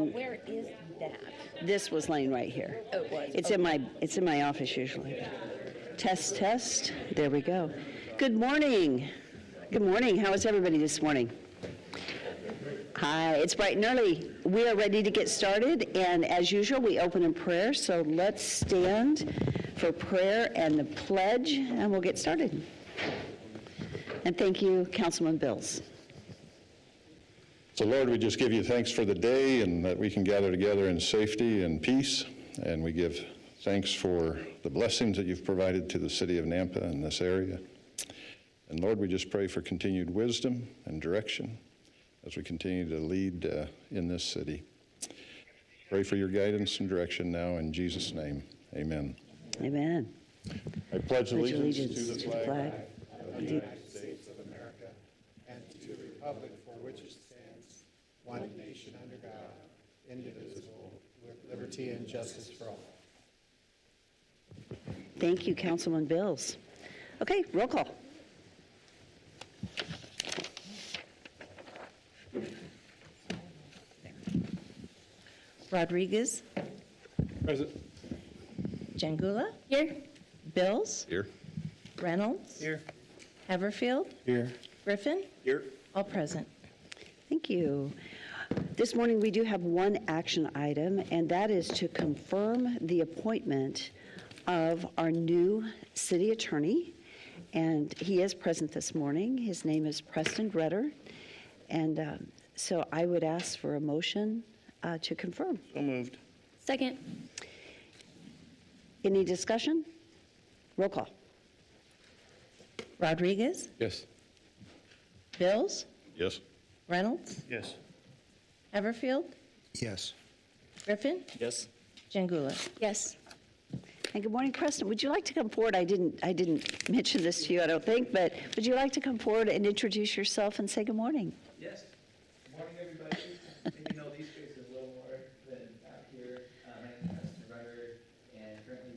And Where is that? this was laying right here. Oh, it was. It's in my office usually. Test, test. There we go. Good morning. Good morning. How is everybody this morning? Hi, it's bright and early. We are ready to get started, and as usual, we open in prayer. So let's stand for prayer and the pledge, and we'll get started. And thank you, Councilman Bills. So Lord, we just give you thanks for the day and that we can gather together in safety and peace. And we give thanks for the blessings that you've provided to the city of Nampa and this area. And Lord, we just pray for continued wisdom and direction as we continue to lead in this city. Pray for your guidance and direction now in Jesus' name. Amen. Amen. I pledge allegiance allegiance to the flag of the United States of America and to the republic for which it stands, one nation under God, indivisible, with liberty and justice for all. Thank you, Councilman Bills. Okay, roll call. Rodriguez. Present. Jangula. Here. Bills. Here. Reynolds. Here. Haverfield. Here. Griffin. Here. All present. Thank you. This morning we do have one action item, and that is to confirm the appointment of our new city attorney. And he is present this morning. His name is Preston Grutter. And so I would ask for a motion to confirm. So moved. Second. Any discussion? Roll call. Rodriguez. Yes. Bills. Yes. Reynolds. Yes. Haverfield. Yes. Griffin. Yes. Jangula. Yes. And good morning, Preston. Would you like to come forward? I didn't mention this to you, I don't think, but would you like to come forward and introduce yourself and say good morning? Yes. Good morning, everybody. Maybe you know these faces a little more than out here. My name is Preston Rutter, and currently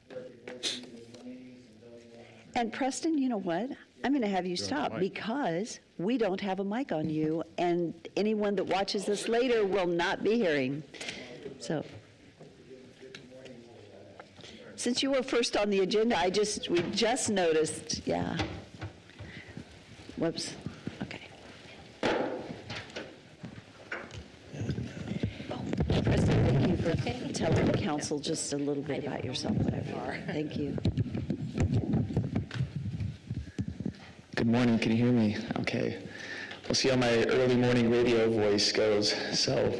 work at Board Season Miscellaneous and building one. And Preston, you know what? I'm going to have you stop because we don't have a mic on you, and anyone that watches this later will not be hearing. So, since you were first on the agenda, we just noticed, yeah. Whoops. Okay. Preston, thank you for telling the council just a little bit about yourself, whatever you are. Thank you. Good morning, can you hear me? Okay. We'll see how my early morning radio voice goes. So,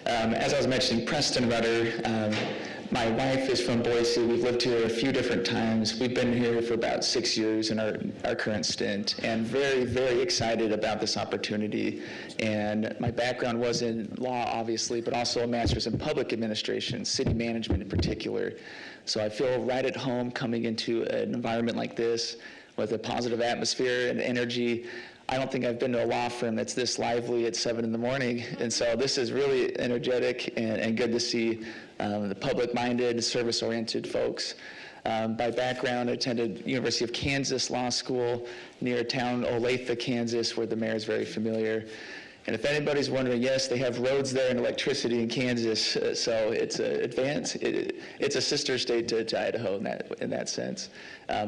as I was mentioning, Preston Rutter. My wife is from Boise. We've lived here a few different times. We've been here for about 6 years in our current stint, and very, very excited about this opportunity. And my background was in law, obviously, but also a master's in public administration, city management in particular. So I feel right at home coming into an environment like this with a positive atmosphere and energy. I don't think I've been to a law firm that's this lively at 7 in the morning. And so this is really energetic and good to see the public-minded, service-oriented folks. By background, I attended University of Kansas Law School near town Olathe, Kansas, where the mayor is very familiar. And if anybody's wondering, yes, they have roads there and electricity in Kansas, so it's advanced. It's a sister state to Idaho in that sense.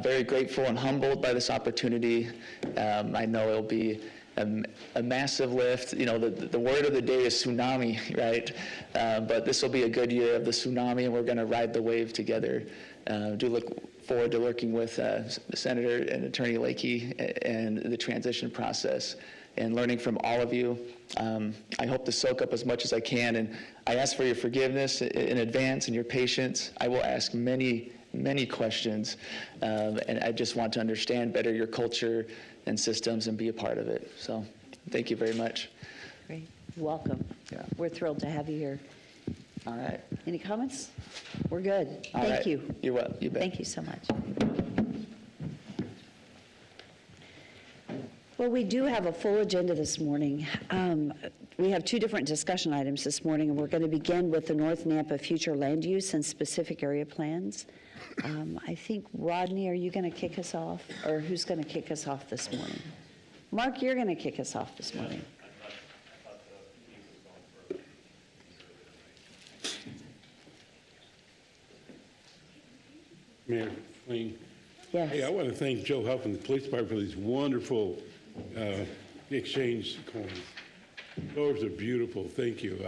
Very grateful and humbled by this opportunity. I know it'll be a massive lift. You know, the word of the day is tsunami, right? But this will be a good year of the tsunami, and we're going to ride the wave together. Do look forward to working with Senator and Attorney Lakey and the transition process, and learning from all of you. I hope to soak up as much as I can, and I ask for your forgiveness in advance and your patience. I will ask many, many questions, and I just want to understand better your culture and systems and be a part of it. So thank you very much. Great. Welcome. Yeah. We're thrilled to have you here. All right. Any comments? We're good. All Thank right. you. You're welcome. You bet. Thank you so much. Well, we do have a full agenda this morning. We have two different discussion items this morning, and we're going to begin with the North Nampa future land use and specific area plans. I think, Rodney, are you going to kick us off, or who's going to kick us off this morning? Mark, you're going to kick us off this morning. Mayor Queen. Yes. Hey, I want to thank Joe Huff and the police department for these wonderful exchange coins. Those are beautiful. Thank you.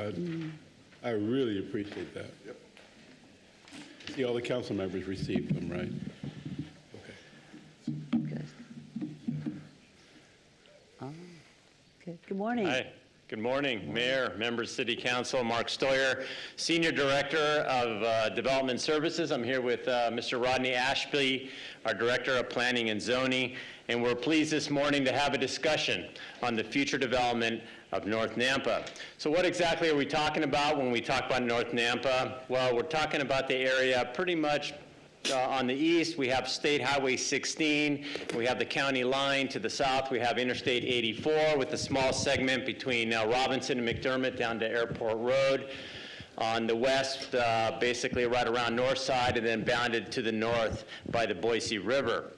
I really appreciate that. Yep. See, all the council members received them, right? Okay. Good. Good. Good morning. Hi. Good morning, Mayor, members, City Council. Mark Stoyer, Senior Director of Development Services. I'm here with Mr. Rodney Ashby, our Director of Planning and Zoning, and we're pleased this morning to have a discussion on the future development of North Nampa. So what exactly are we talking about when we talk about North Nampa? Well, we're talking about the area pretty much on the east. We have State Highway 16. We have the county line. To the south, we have Interstate 84 with a small segment between Robinson and McDermott down to Airport Road. On the west, basically right around North Side, and then bounded to the north by the Boise River.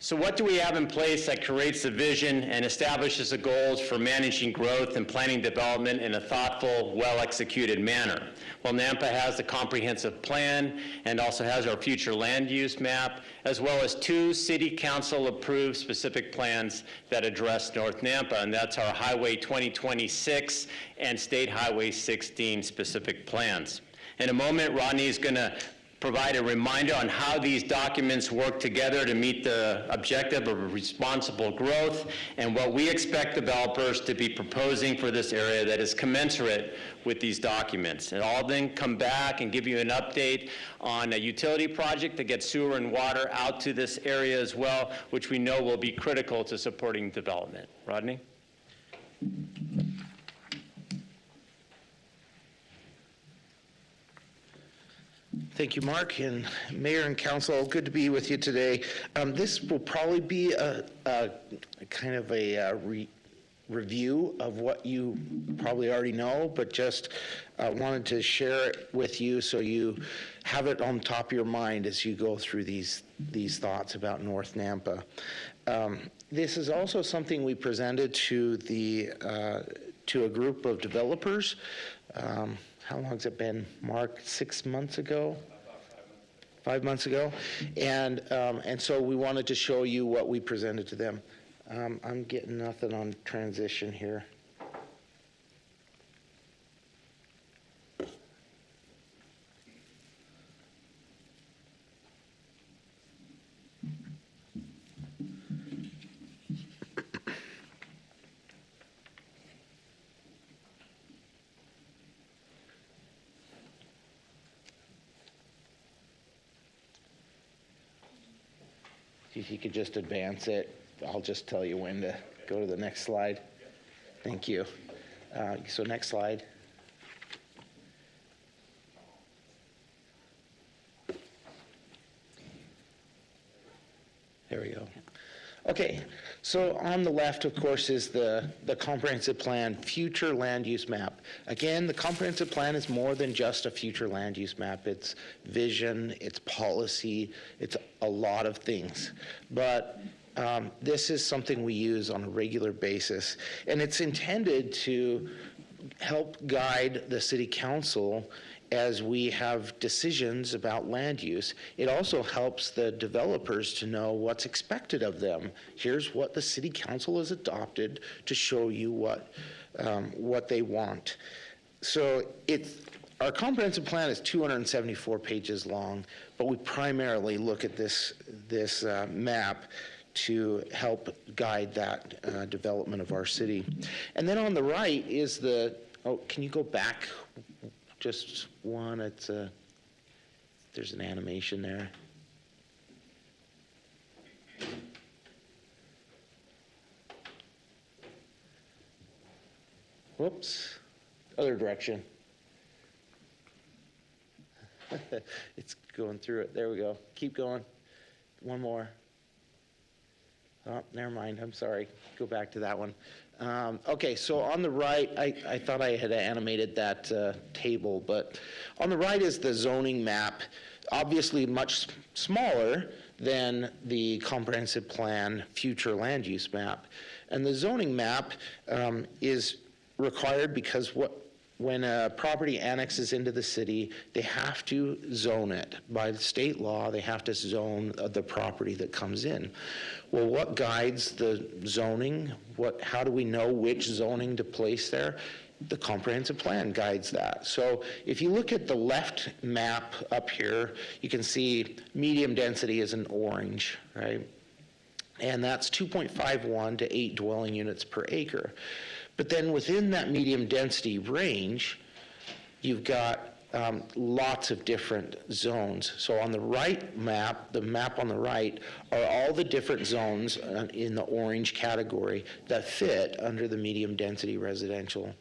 So what do we have in place that creates the vision and establishes the goals for managing growth and planning development in a thoughtful, well-executed manner? Well, Nampa has the comprehensive plan and also has our future land use map, as well as 2 city council approved specific plans that address North Nampa, and that's our Highway 2026 and State Highway 16 specific plans. In a moment, Rodney is going to provide a reminder on how these documents work together to meet the objective of responsible growth and what we expect developers to be proposing for this area that is commensurate with these documents. And I'll then come back and give you an update on a utility project to get sewer and water out to this area as well, which we know will be critical to supporting development. Rodney? Thank you, Mark, and Mayor and Council, good to be with you today. This will probably be a kind of a review of what you probably already know, but just wanted to share it with you so you have it on top of your mind as you go through these thoughts about North Nampa. This is also something we presented to to a group of developers. How long has it been, Mark? 6 months ago? 5 months ago. And so we wanted to show you what we presented to them. I'm getting nothing on transition here. If you could just advance it, I'll just tell you when to go to the next slide. Thank you. So next slide. There we go. Okay, so on the left, of course, is the comprehensive plan, future land use map. Again, the comprehensive plan is more than just a future land use map. It's vision, it's policy, it's a lot of things. But this is something we use on a regular basis, and it's intended to help guide the city council as we have decisions about land use. It also helps the developers to know what's expected of them. Here's what the city council has adopted to show you what they want. So our comprehensive plan is 274 pages long, but we primarily look at this map to help guide that development of our city. And then on the right is can you go back just one? There's an animation there. Whoops, other direction. It's going through it. There we go. Keep going. One more. Oh, never mind. I'm sorry. Go back to that one. Okay, so on the right, I thought I had animated that table, but on the right is the zoning map, obviously much smaller than the comprehensive plan future land use map. And the zoning map is required because what when a property annexes into the city, they have to zone it. By state law, they have to zone the property that comes in. Well, what guides the zoning? How do we know which zoning to place there? The comprehensive plan guides that. So if you look at the left map up here, you can see medium density is in orange, right? And that's 2.51 to 8 dwelling units per acre. But then within that medium density range, you've got lots of different zones. So on the right map, the map on the right, are all the different zones in the orange category that fit under the medium density residential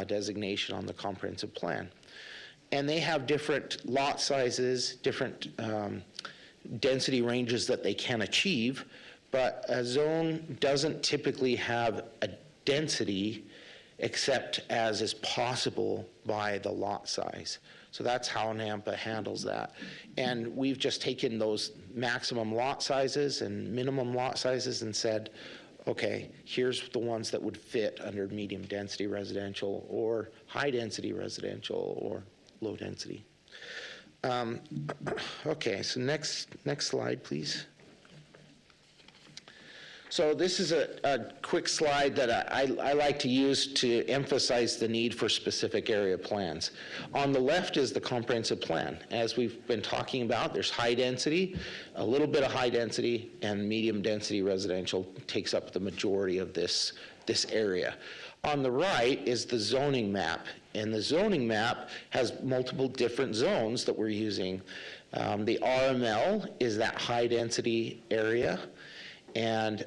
designation on the comprehensive plan. And they have different lot sizes, different density ranges that they can achieve, but a zone doesn't typically have a density except as is possible by the lot size. So that's how NAMPA handles that. And we've just taken those maximum lot sizes and minimum lot sizes and said, okay, here's the ones that would fit under medium density residential or high density residential or low density. Okay, so next slide, please. So this is a quick slide that I like to use to emphasize the need for specific area plans. On the left is the comprehensive plan. As we've been talking about, there's high density, a little bit of high density, and medium density residential takes up the majority of this area. On the right is the zoning map, and the zoning map has multiple different zones that we're using. The RML is that high density area. And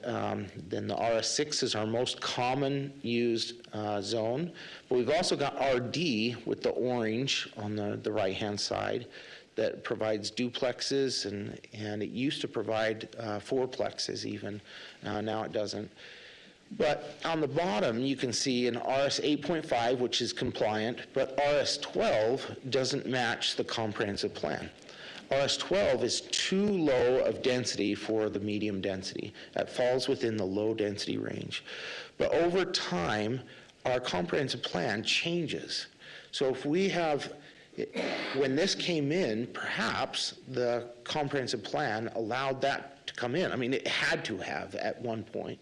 then the RS6 is our most common used zone. But we've also got RD with the orange on the right-hand side that provides duplexes, and it used to provide fourplexes even. Now it doesn't. But on the bottom, you can see an RS 8.5, which is compliant, but RS 12 doesn't match the comprehensive plan. RS 12 is too low of density for the medium density. That falls within the low density range. But over time, our comprehensive plan changes. So if we have, when this came in, perhaps the comprehensive plan allowed that to come in. I mean, it had to have at one point.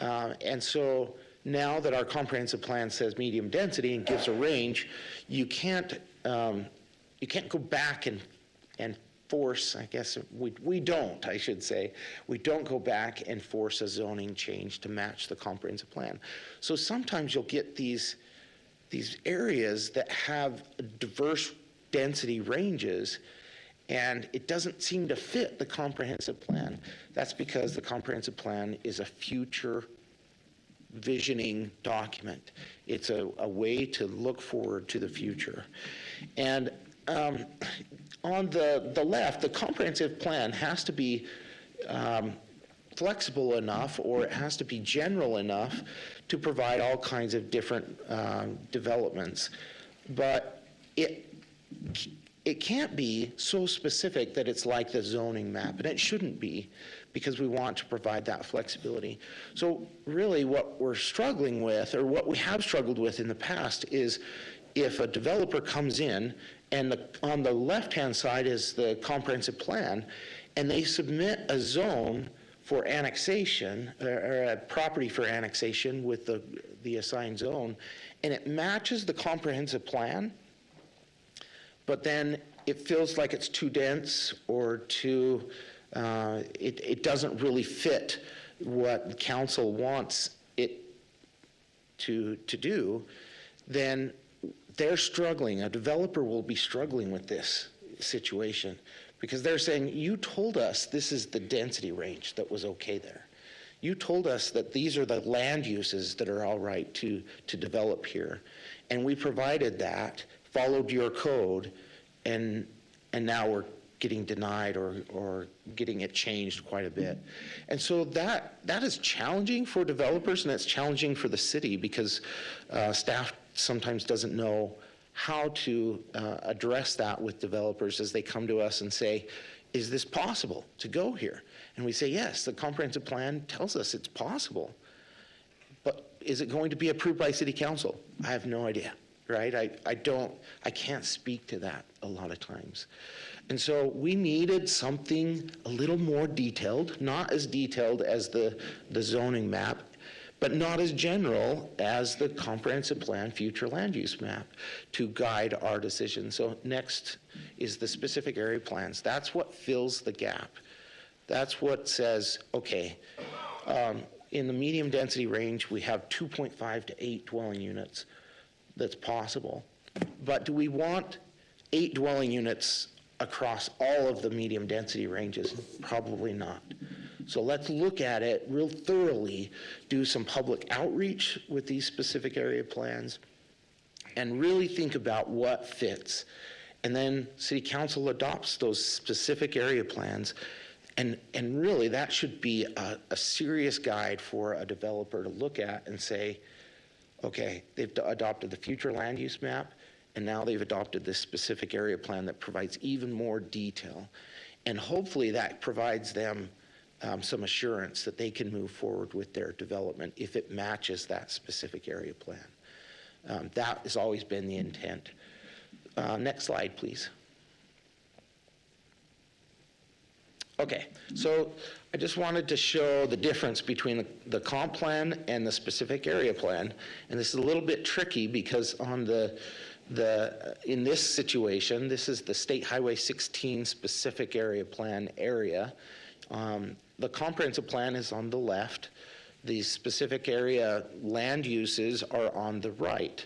And so now that our comprehensive plan says medium density and gives a range, you can't go back and force, I guess, we don't, I should say, we don't go back and force a zoning change to match the comprehensive plan. So sometimes you'll get these areas that have diverse density ranges, and it doesn't seem to fit the comprehensive plan. That's because the comprehensive plan is a future visioning document. It's a way to look forward to the future. And on the left, the comprehensive plan has to be flexible enough, or it has to be general enough to provide all kinds of different developments. But it can't be so specific that it's like the zoning map, and it shouldn't be, because we want to provide that flexibility. So really what we're struggling with, or what we have struggled with in the past, is if a developer comes in and on the left-hand side is the comprehensive plan, and they submit a zone for annexation, or a property for annexation with the assigned zone, and it matches the comprehensive plan, but then it feels like it's too dense or too, it doesn't really fit what the council wants it to do, then they're struggling. A developer will be struggling with this situation because they're saying, you told us this is the density range that was okay there. You told us that these are the land uses that are all right to develop here. And we provided that, followed your code, and now we're getting denied or getting it changed quite a bit. And so that is challenging for developers, and it's challenging for the city because staff sometimes doesn't know how to address that with developers as they come to us and say, is this possible to go here? And we say, yes, the comprehensive plan tells us it's possible. But is it going to be approved by city council? I have no idea, right? I can't speak to that a lot of times. And so we needed something a little more detailed, not as detailed as the zoning map, but not as general as the comprehensive plan future land use map to guide our decision. So next is the specific area plans. That's what fills the gap. That's what says, okay, in the medium density range, we have 2.5 to 8 dwelling units that's possible. But do we want 8 dwelling units across all of the medium density ranges? Probably not. So let's look at it real thoroughly, do some public outreach with these specific area plans, and really think about what fits. And then City Council adopts those specific area plans, and really that should be a serious guide for a developer to look at and say, okay, they've adopted the future land use map, and now they've adopted this specific area plan that provides even more detail. And hopefully that provides them some assurance that they can move forward with their development if it matches that specific area plan. That has always been the intent. Next slide, please. Okay, so I just wanted to show the difference between the comp plan and the specific area plan. And this is a little bit tricky because on in this situation, this is the State Highway 16 specific area plan area. The comprehensive plan is on the left. The specific area land uses are on the right.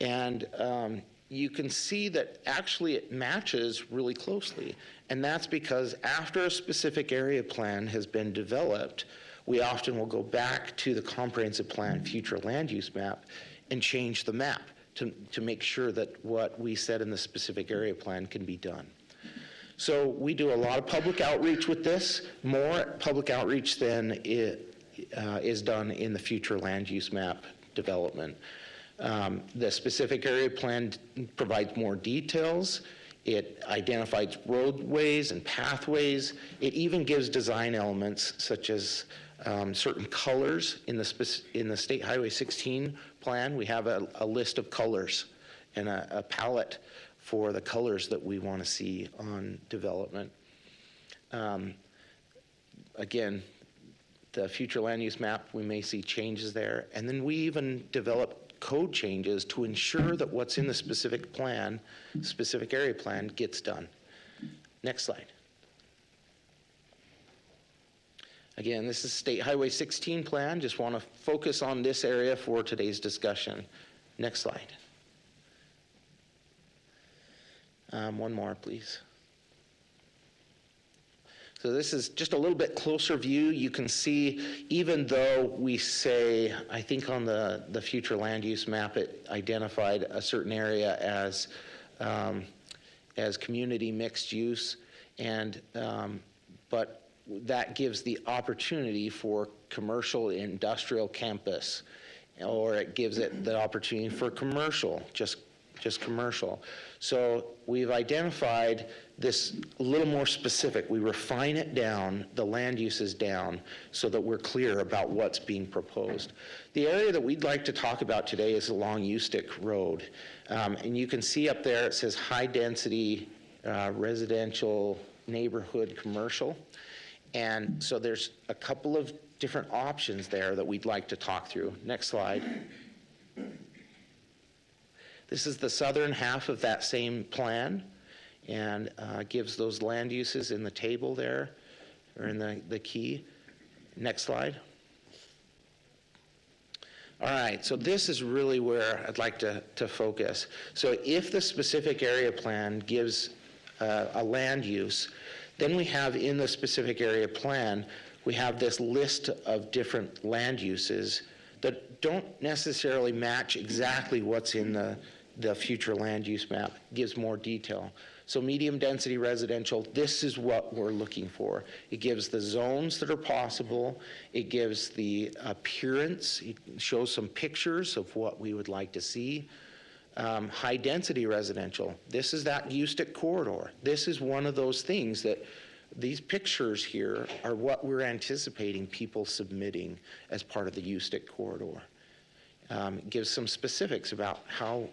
And you can see that actually it matches really closely. And that's because after a specific area plan has been developed, we often will go back to the comprehensive plan future land use map and change the map to make sure that what we said in the specific area plan can be done. So we do a lot of public outreach with this, more public outreach than is done in the future land use map development. The specific area plan provides more details. It identifies roadways and pathways. It even gives design elements such as certain colors. In the State Highway 16 plan, we have a list of colors and a palette for the colors that we want to see on development. Again, the future land use map, we may see changes there. And then we even develop code changes to ensure that what's in the specific plan, specific area plan, gets done. Next slide. Again, this is State Highway 16 plan. Just want to focus on this area for today's discussion. Next slide. One more, please. So this is just a little bit closer view. You can see, even though we say, I think on the future land use map, it identified a certain area as community mixed use, and but that gives the opportunity for commercial industrial campus, or it gives it the opportunity for commercial, just commercial. So we've identified this a little more specific. We refine it down, the land uses down, so that we're clear about what's being proposed. The area that we'd like to talk about today is along Ustick Road. And you can see up there it says high density residential neighborhood commercial. And so there's a couple of different options there that we'd like to talk through. Next slide. This is the southern half of that same plan, and gives those land uses in the table there, or in the key. Next slide. All right, so this is really where I'd like to focus. So if the specific area plan gives a land use, then we have in the specific area plan, we have this list of different land uses that don't necessarily match exactly what's in the future land use map. It gives more detail. So medium density residential, this is what we're looking for. It gives the zones that are possible. It gives the appearance. It shows some pictures of what we would like to see. High density residential, this is that Ustick corridor. This is one of those things that these pictures here are what we're anticipating people submitting as part of the Ustick corridor. It gives some specifics about how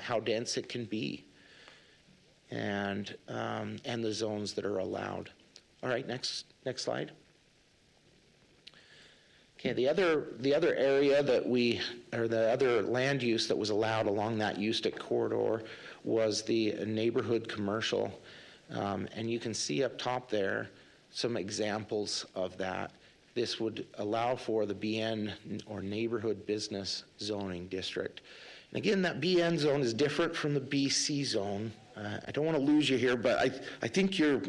how dense it can be, and the zones that are allowed. All right, next slide. Okay, the other area that the other land use that was allowed along that USTIC corridor was the neighborhood commercial. And you can see up top there some examples of that. This would allow for the BN, or neighborhood business zoning district. And again, that BN zone is different from the BC zone. I don't want to lose you here, but I think you're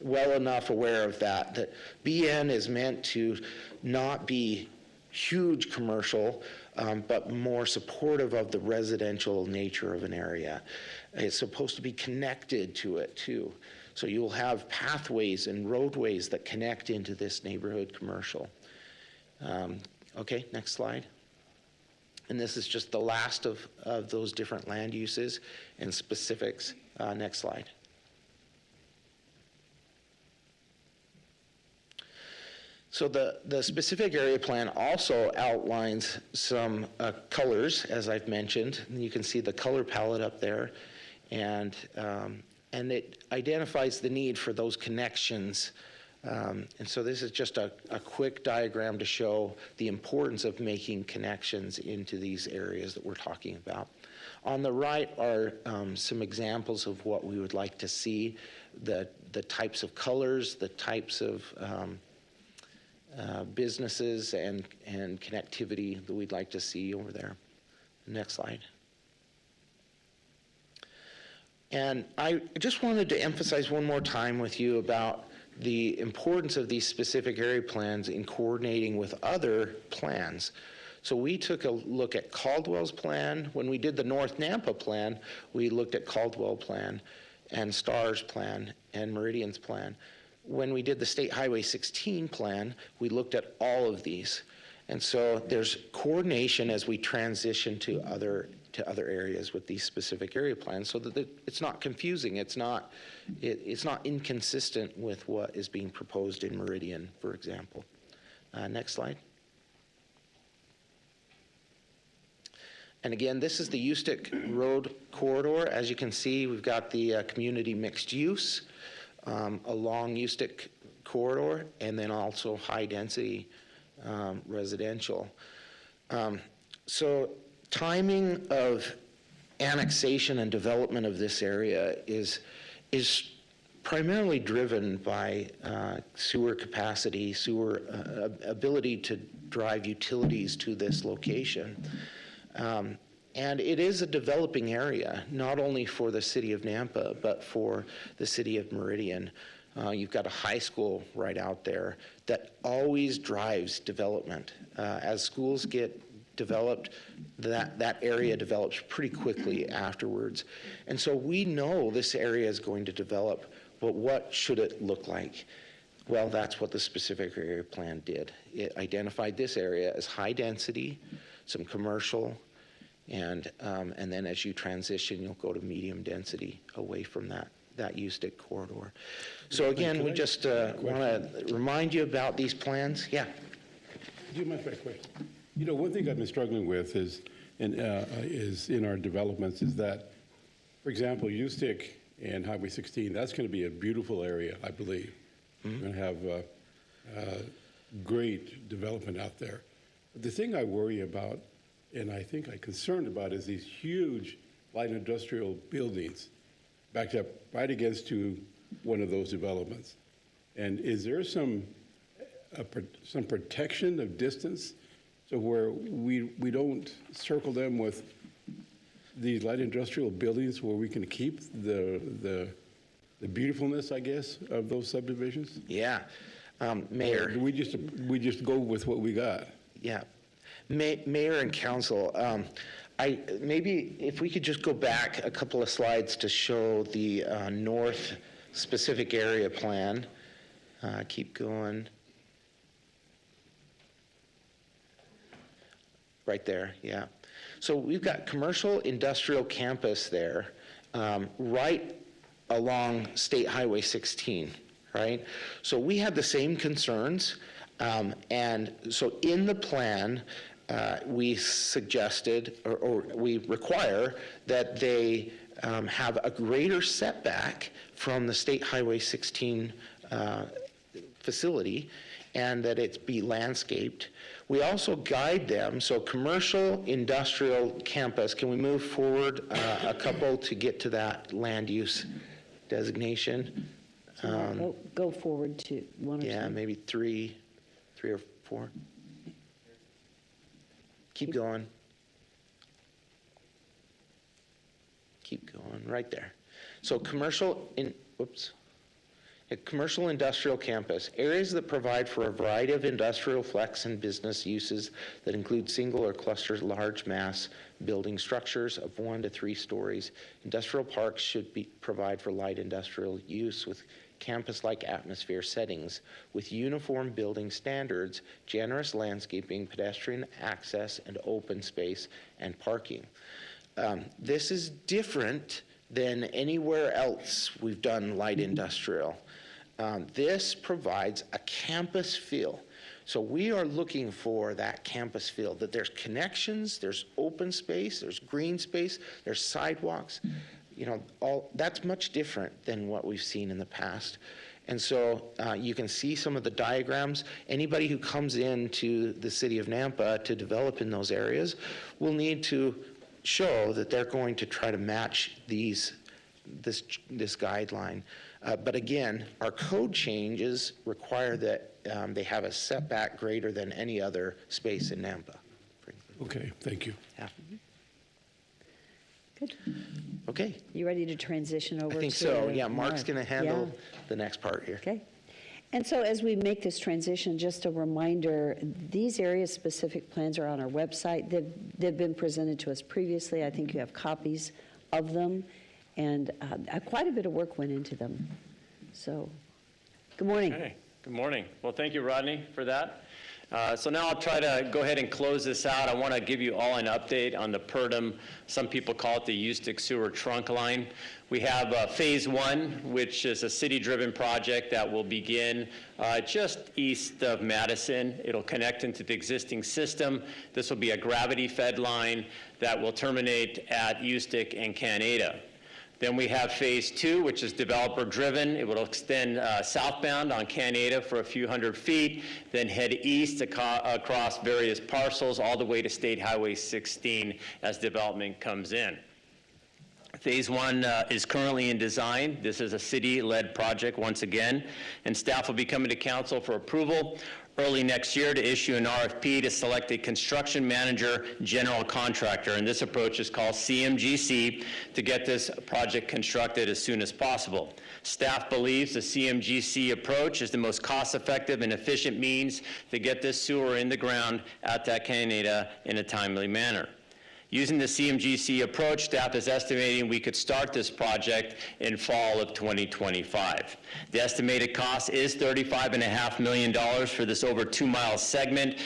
well enough aware of that BN is meant to not be huge commercial, but more supportive of the residential nature of an area. It's supposed to be connected to it too. So you'll have pathways and roadways that connect into this neighborhood commercial. Okay, next slide. And this is just the last of those different land uses and specifics. Next slide. So the specific area plan also outlines some colors, as I've mentioned. And you can see the color palette up there. And it identifies the need for those connections. And so this is just a quick diagram to show the importance of making connections into these areas that we're talking about. On the right are some examples of what we would like to see, the types of colors, the types of businesses and connectivity that we'd like to see over there. Next slide. And I just wanted to emphasize one more time with you about the importance of these specific area plans in coordinating with other plans. So we took a look at Caldwell's plan. When we did the North Nampa plan, we looked at Caldwell plan and Starr's plan and Meridian's plan. When we did the State Highway 16 plan, we looked at all of these. And so there's coordination as we transition to other areas with these specific area plans, so that it's not confusing. It's not inconsistent with what is being proposed in Meridian, for example. Next slide. And again, this is the USTIC Road corridor. As you can see, we've got the community mixed use along USTIC corridor, and then also high density residential. So timing of annexation and development of this area is primarily driven by sewer capacity, sewer ability to drive utilities to this location. And it is a developing area, not only for the city of Nampa, but for the city of Meridian. You've got a high school right out there that always drives development. As schools get developed, that area develops pretty quickly afterwards. And so we know this area is going to develop, but what should it look like? Well, that's what the specific area plan did. It identified this area as high density, some commercial, and then as you transition, you'll go to medium density away from that USTIC corridor. So again, we just want to remind you about these plans. Yeah. Do you mind if I question? You know, one thing I've been struggling with is in our developments is that, for example, USTIC and Highway 16, that's going to be a beautiful area, I believe. Mm-hmm. We're going to have great development out there. But the thing I worry about, and I think I'm concerned about, is these huge light industrial buildings backed up right against to one of those developments. And is there some protection of distance, so where we don't circle them with these light industrial buildings, where we can keep the beautifulness, I guess, of those subdivisions? Yeah, Mayor. Or we just go with what we got. Yeah, Mayor and Council. Maybe if we could just go back a couple of slides to show the north specific area plan. Keep going. Right there, yeah. So we've got commercial industrial campus there, right along State Highway 16, right? So we had the same concerns, and so in the plan, we suggested, or we require, that they have a greater setback from the State Highway 16 facility, and that it be landscaped. We also guide them, so commercial industrial campus, can we move forward a couple to get to that land use designation? Go forward to one or two. Yeah, maybe three or four. Keep going. Keep going, right there. So commercial commercial industrial campus, areas that provide for a variety of industrial flex and business uses that include single or cluster large mass building structures of 1 to 3 stories. Industrial parks should provide for light industrial use with campus-like atmosphere settings with uniform building standards, generous landscaping, pedestrian access, and open space and parking. This is different than anywhere else we've done light industrial. This provides a campus feel. So we are looking for that campus feel, that there's connections, there's open space, there's green space, there's sidewalks. You know, that's much different than what we've seen in the past. And so you can see some of the diagrams. Anybody who comes into the city of Nampa to develop in those areas will need to show that they're going to try to match this guideline. But again, our code changes require that they have a setback greater than any other space in Nampa. Okay, thank you. Yeah. Good. Okay, You ready to transition over to? I think so. Yeah, Mark's Mark? going to handle Yeah. the next part here. Okay. And so as we make this transition, just a reminder, these area-specific plans are on our website. They've been presented to us previously. I think you have copies of them, and quite a bit of work went into them. So, good morning. Hey, good morning. Well, thank you, Rodney, for that. So now I'll try to go ahead and close this out. I want to give you all an update on the PERDM. Some people call it the Eustic Sewer Trunk Line. We have Phase 1, which is a city-driven project that will begin just east of Madison. It'll connect into the existing system. This will be a gravity-fed line that will terminate at Eustic and Canada. Then we have Phase 2, which is developer-driven. It will extend southbound on Canada for a few hundred feet, then head east across various parcels all the way to State Highway 16 as development comes in. Phase 1 is currently in design. This is a city-led project once again, and staff will be coming to council for approval early next year to issue an RFP to select a construction manager general contractor, and this approach is called CMGC, to get this project constructed as soon as possible. Staff believes the CMGC approach is the most cost-effective and efficient means to get this sewer in the ground at that Canada in a timely manner. Using the CMGC approach, staff is estimating we could start this project in fall of 2025. The estimated cost is $35.5 million for this over 2-mile segment.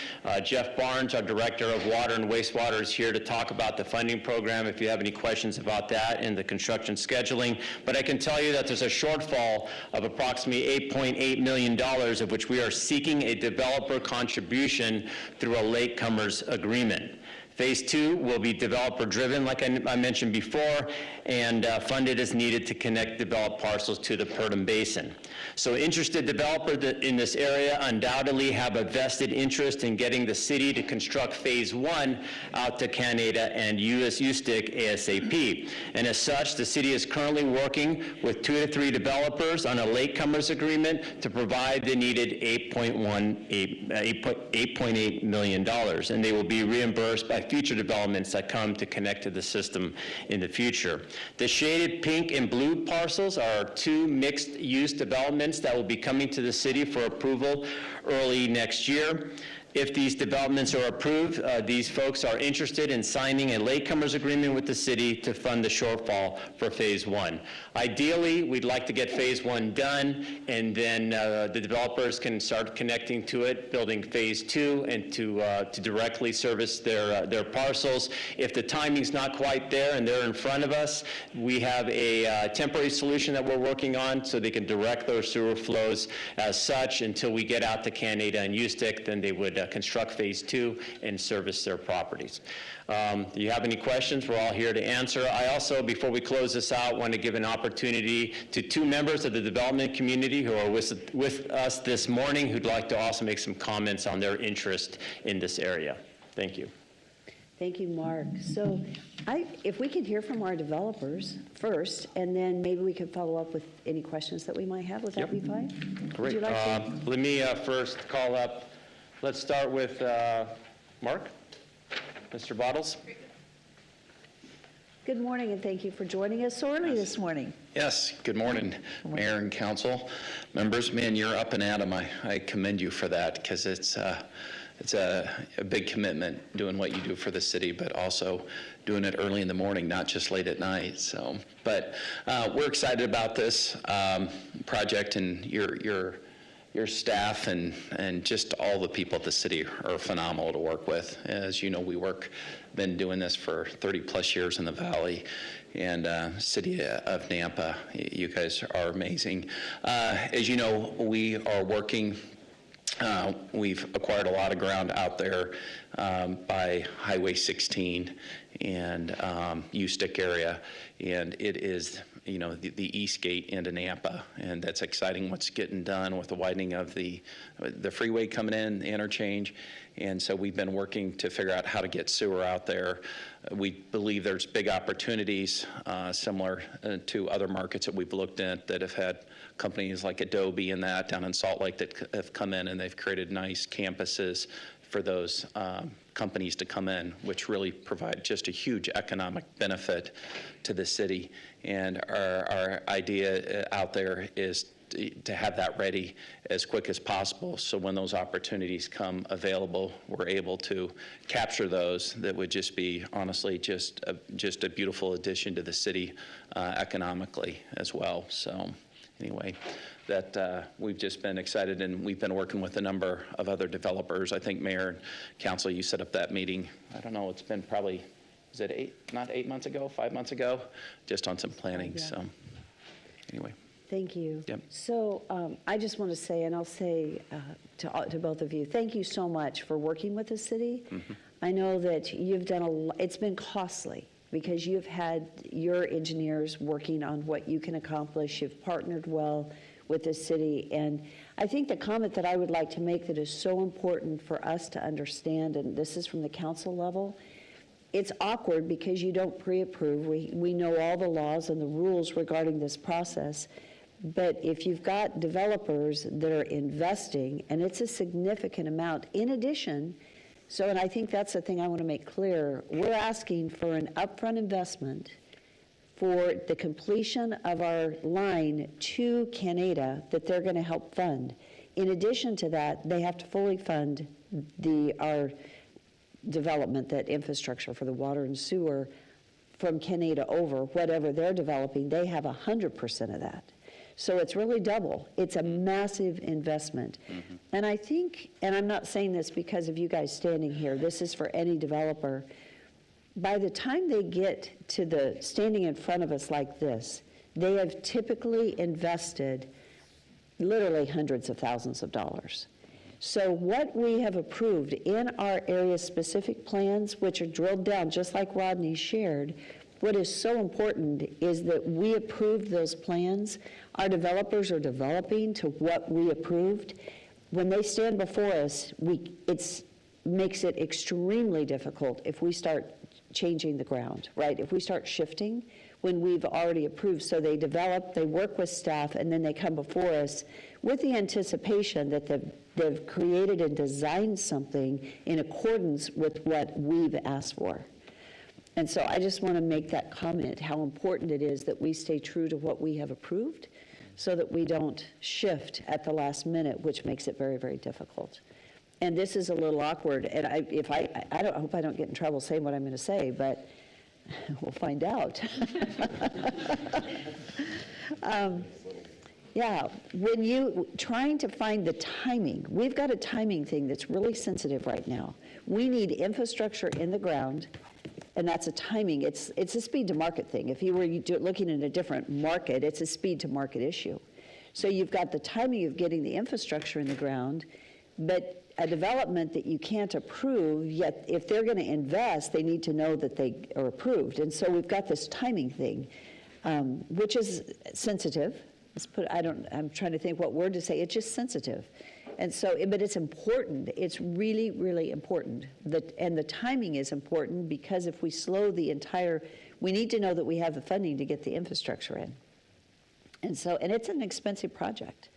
Jeff Barnes, our Director of Water and Wastewater, is here to talk about the funding program if you have any questions about that and the construction scheduling. But I can tell you that there's a shortfall of approximately $8.8 million, of which we are seeking a developer contribution through a latecomers agreement. Phase 2 will be developer-driven, like I mentioned before, and funded as needed to connect developed parcels to the PERDM Basin. So interested developers in this area undoubtedly have a vested interest in getting the city to construct Phase 1 out to Canada and Eustic ASAP. And as such, the city is currently working with 2 to 3 developers on a latecomers agreement to provide the needed $8.8 million, and they will be reimbursed by future developments that come to connect to the system in the future. The shaded pink and blue parcels are 2 mixed-use developments that will be coming to the city for approval early next year. If these developments are approved, these folks are interested in signing a latecomers agreement with the city to fund the shortfall for Phase 1. Ideally, we'd like to get Phase 1 done, and then the developers can start connecting to it, building Phase 2, and to directly service their parcels. If the timing's not quite there and they're in front of us, we have a temporary solution that we're working on so they can direct those sewer flows as such until we get out to Canada and Eustic. Then they would construct Phase 2 and service their properties. Do you have any questions? We're all here to answer. I also, before we close this out, want to give an opportunity to 2 members of the development community who are with us this morning who'd like to also make some comments on their interest in this area. Thank you. Thank you, Mark. So if we could hear from our developers first, and then maybe we could follow up with any questions that we might have. Would that be fine? Would Great. you like to? Let me first call up, let's start with Mark. Mr. Bottles. Good morning, and thank you for joining us so early this morning. Yes, good morning, Mayor and Council members. Man, you're up and at 'em. I commend you for that, because it's a big commitment doing what you do for the city, but also doing it early in the morning, not just late at night. So, but we're excited about this project, and your staff and just all the people at the city are phenomenal to work with. As you know, been doing this for 30 plus years in the Valley, and city of Nampa, you guys are amazing. As you know, we are working. We've acquired a lot of ground out there by Highway 16 and Ustick area, and it is, the east gate into Nampa, and that's exciting what's getting done with the widening of the freeway coming in, the interchange, and so we've been working to figure out how to get sewer out there. We believe there's big opportunities similar to other markets that we've looked at that have had companies like Adobe and that down in Salt Lake that have come in, and they've created nice campuses for those companies to come in, which really provide just a huge economic benefit to the city. And our idea out there is to have that ready as quick as possible, so when those opportunities come available, we're able to capture those. That would just be, honestly, just a beautiful addition to the city economically as well. So anyway, that we've just been excited, and we've been working with a number of other developers. I think Mayor and Council, you set up that meeting. I don't know, it's been probably, is it 8 months ago, 5 months ago, just on some planning. Yeah. So anyway. Thank you. Yep. So I just want to say, and I'll say to both of you, thank you so much for working with the city. Mm-hmm. I know that you've done it's been costly, because you've had your engineers working on what you can accomplish. You've partnered well with the city. And I think the comment that I would like to make that is so important for us to understand, and this is from the council level, it's awkward because you don't pre-approve. We know all the laws and the rules regarding this process. But if you've got developers that are investing, and it's a significant amount, in addition, and I think that's the thing I want to make clear, we're asking for an upfront investment for the completion of our line to Canada that they're going to help fund. In addition to that, they have to fully fund our development, that infrastructure for the water and sewer from Canada over, whatever they're developing, they have 100% of that. So it's really double. It's a massive investment. Mm-hmm. And I think, and I'm not saying this because of you guys standing here, this is for any developer, by the time they get to the standing in front of us like this, they have typically invested literally hundreds of thousands of dollars. So what we have approved in our area-specific plans, which are drilled down, just like Rodney shared, what is so important is that we approved those plans. Our developers are developing to what we approved. When they stand before us, it makes it extremely difficult if we start changing the ground, right? If we start shifting when we've already approved. So they develop, they work with staff, and then they come before us with the anticipation that they've created and designed something in accordance with what we've asked for. And so I just want to make that comment, how important it is that we stay true to what we have approved so that we don't shift at the last minute, which makes it very, very difficult. And this is a little awkward, and I hope I don't get in trouble saying what I'm going to say, but we'll find out. Yeah, when trying to find the timing, we've got a timing thing that's really sensitive right now. We need infrastructure in the ground, and that's a timing. It's a speed to market thing. If you were looking at a different market, it's a speed to market issue. So you've got the timing of getting the infrastructure in the ground, but a development that you can't approve, yet if they're going to invest, they need to know that they are approved. And so we've got this timing thing, which is sensitive. I'm trying to think what word to say. It's just sensitive. And so, but it's important. It's really, really important. And the timing is important because if we slow the entire, we need to know that we have the funding to get the infrastructure in. And so, and it's an expensive project.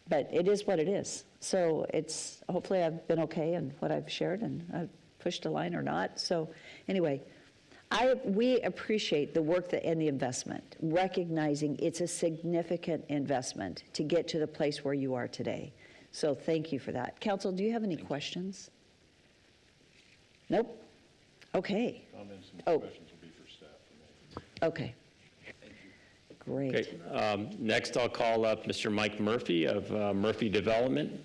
But it is what it is. So it's, hopefully I've been okay in what I've shared and I've pushed a line or not. So anyway, we appreciate the work and the investment, recognizing it's a significant investment to get to the place where you are today. So thank you for that. Council, do you have any questions? Nope? Okay. Comments and questions will be for staff. Okay. Great. Okay, next I'll call up Mr. Mike Murphy of Murphy Development.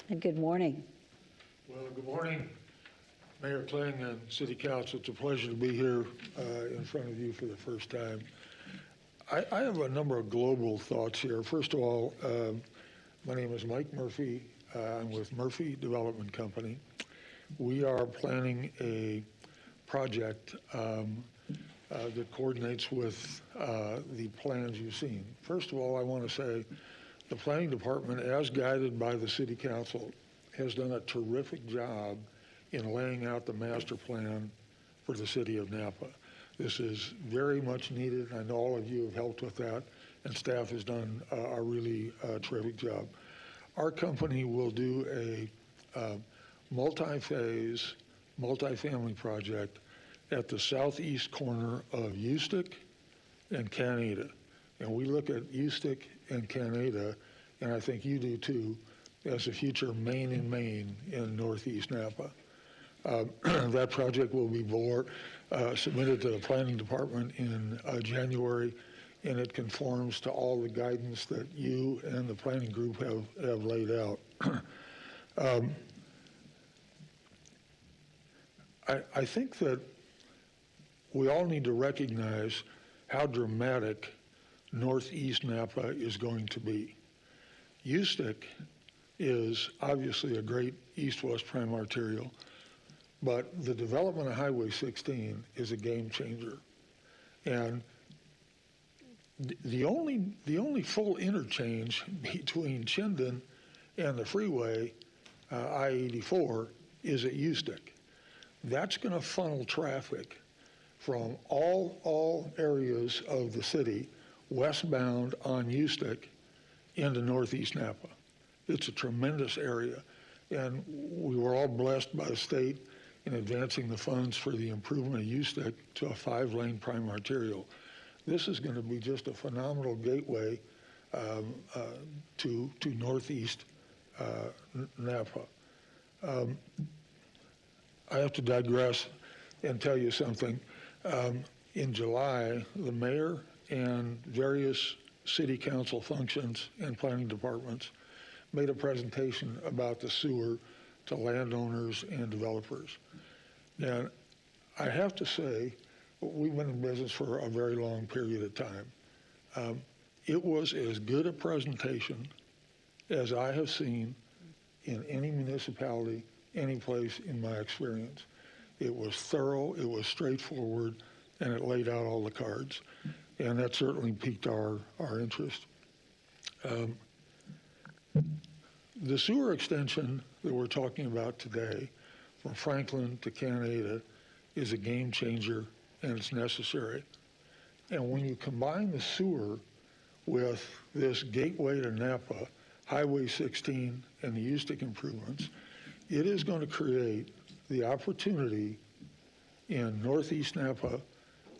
And good morning. Well, good morning, Mayor Kling and City Council. It's a pleasure to be here in front of you for the first time. I have a number of global thoughts here. First of all, my name is Mike Murphy. I'm with Murphy Development Company. We are planning a project that coordinates with the plans you've seen. First of all, I want to say the planning department, as guided by the city council, has done a terrific job in laying out the master plan for the city of Napa. This is very much needed. I know all of you have helped with that, and staff has done a really terrific job. Our company will do a multi-phase, multi-family project at the southeast corner of Ustick and Canada. And we look at Ustick and Canada, and I think you do too, as a future main in Maine in northeast Napa. That project will be submitted to the planning department in January, and it conforms to all the guidance that you and the planning group have laid out. I think that we all need to recognize how dramatic northeast Napa is going to be. Ustick is obviously a great east-west prime arterial, but the development of Highway 16 is a game changer. And the only full interchange between Chinden and the freeway, I-84, is at Ustick. That's going to funnel traffic from all areas of the city westbound on Ustick into northeast Napa. It's a tremendous area, and we were all blessed by the state in advancing the funds for the improvement of Ustick to a 5-lane prime arterial. This is going to be just a phenomenal gateway to northeast Napa. I have to digress and tell you something. In July, the mayor and various city council functions and planning departments made a presentation about the sewer to landowners and developers. And I have to say, we've been in business for a very long period of time. It was as good a presentation as I have seen in any municipality, any place in my experience. It was thorough, it was straightforward, and it laid out all the cards. And that certainly piqued our interest. The sewer extension that we're talking about today, from Franklin to Canada, is a game changer, and it's necessary. And when you combine the sewer with this gateway to Napa, Highway 16, and the Ustick improvements, it is going to create the opportunity in northeast Napa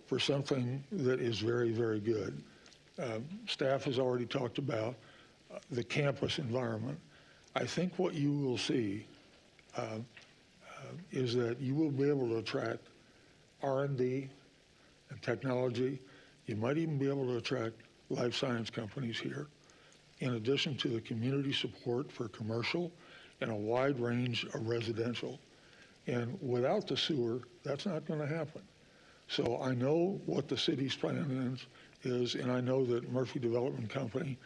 for something that is very, very good. Staff has already talked about the campus environment. I think what you will see is that you will be able to attract R&D and technology. You might even be able to attract life science companies here, in addition to the community support for commercial and a wide range of residential. And without the sewer, that's not going to happen. So I know what the city's plan is, and I know that Murphy Development Company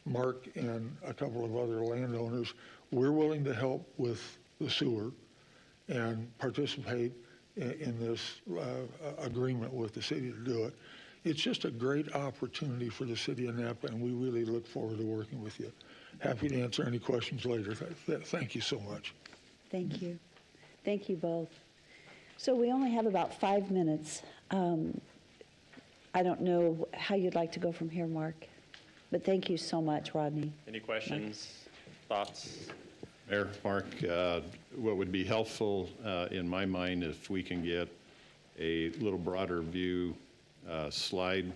Mark and a couple of other landowners, we're willing to help with the sewer and participate in this agreement with the city to do it. It's just a great opportunity for the city of Napa, and we really look forward to working with you. Happy to answer any questions later. Thank you so much. Thank you. Thank you both. So we only have about 5 minutes. I don't know how you'd like to go from here, Mark, but thank you so much, Rodney. Any questions, thoughts? Mayor, Mark, what would be helpful in my mind if we can get a little broader view slide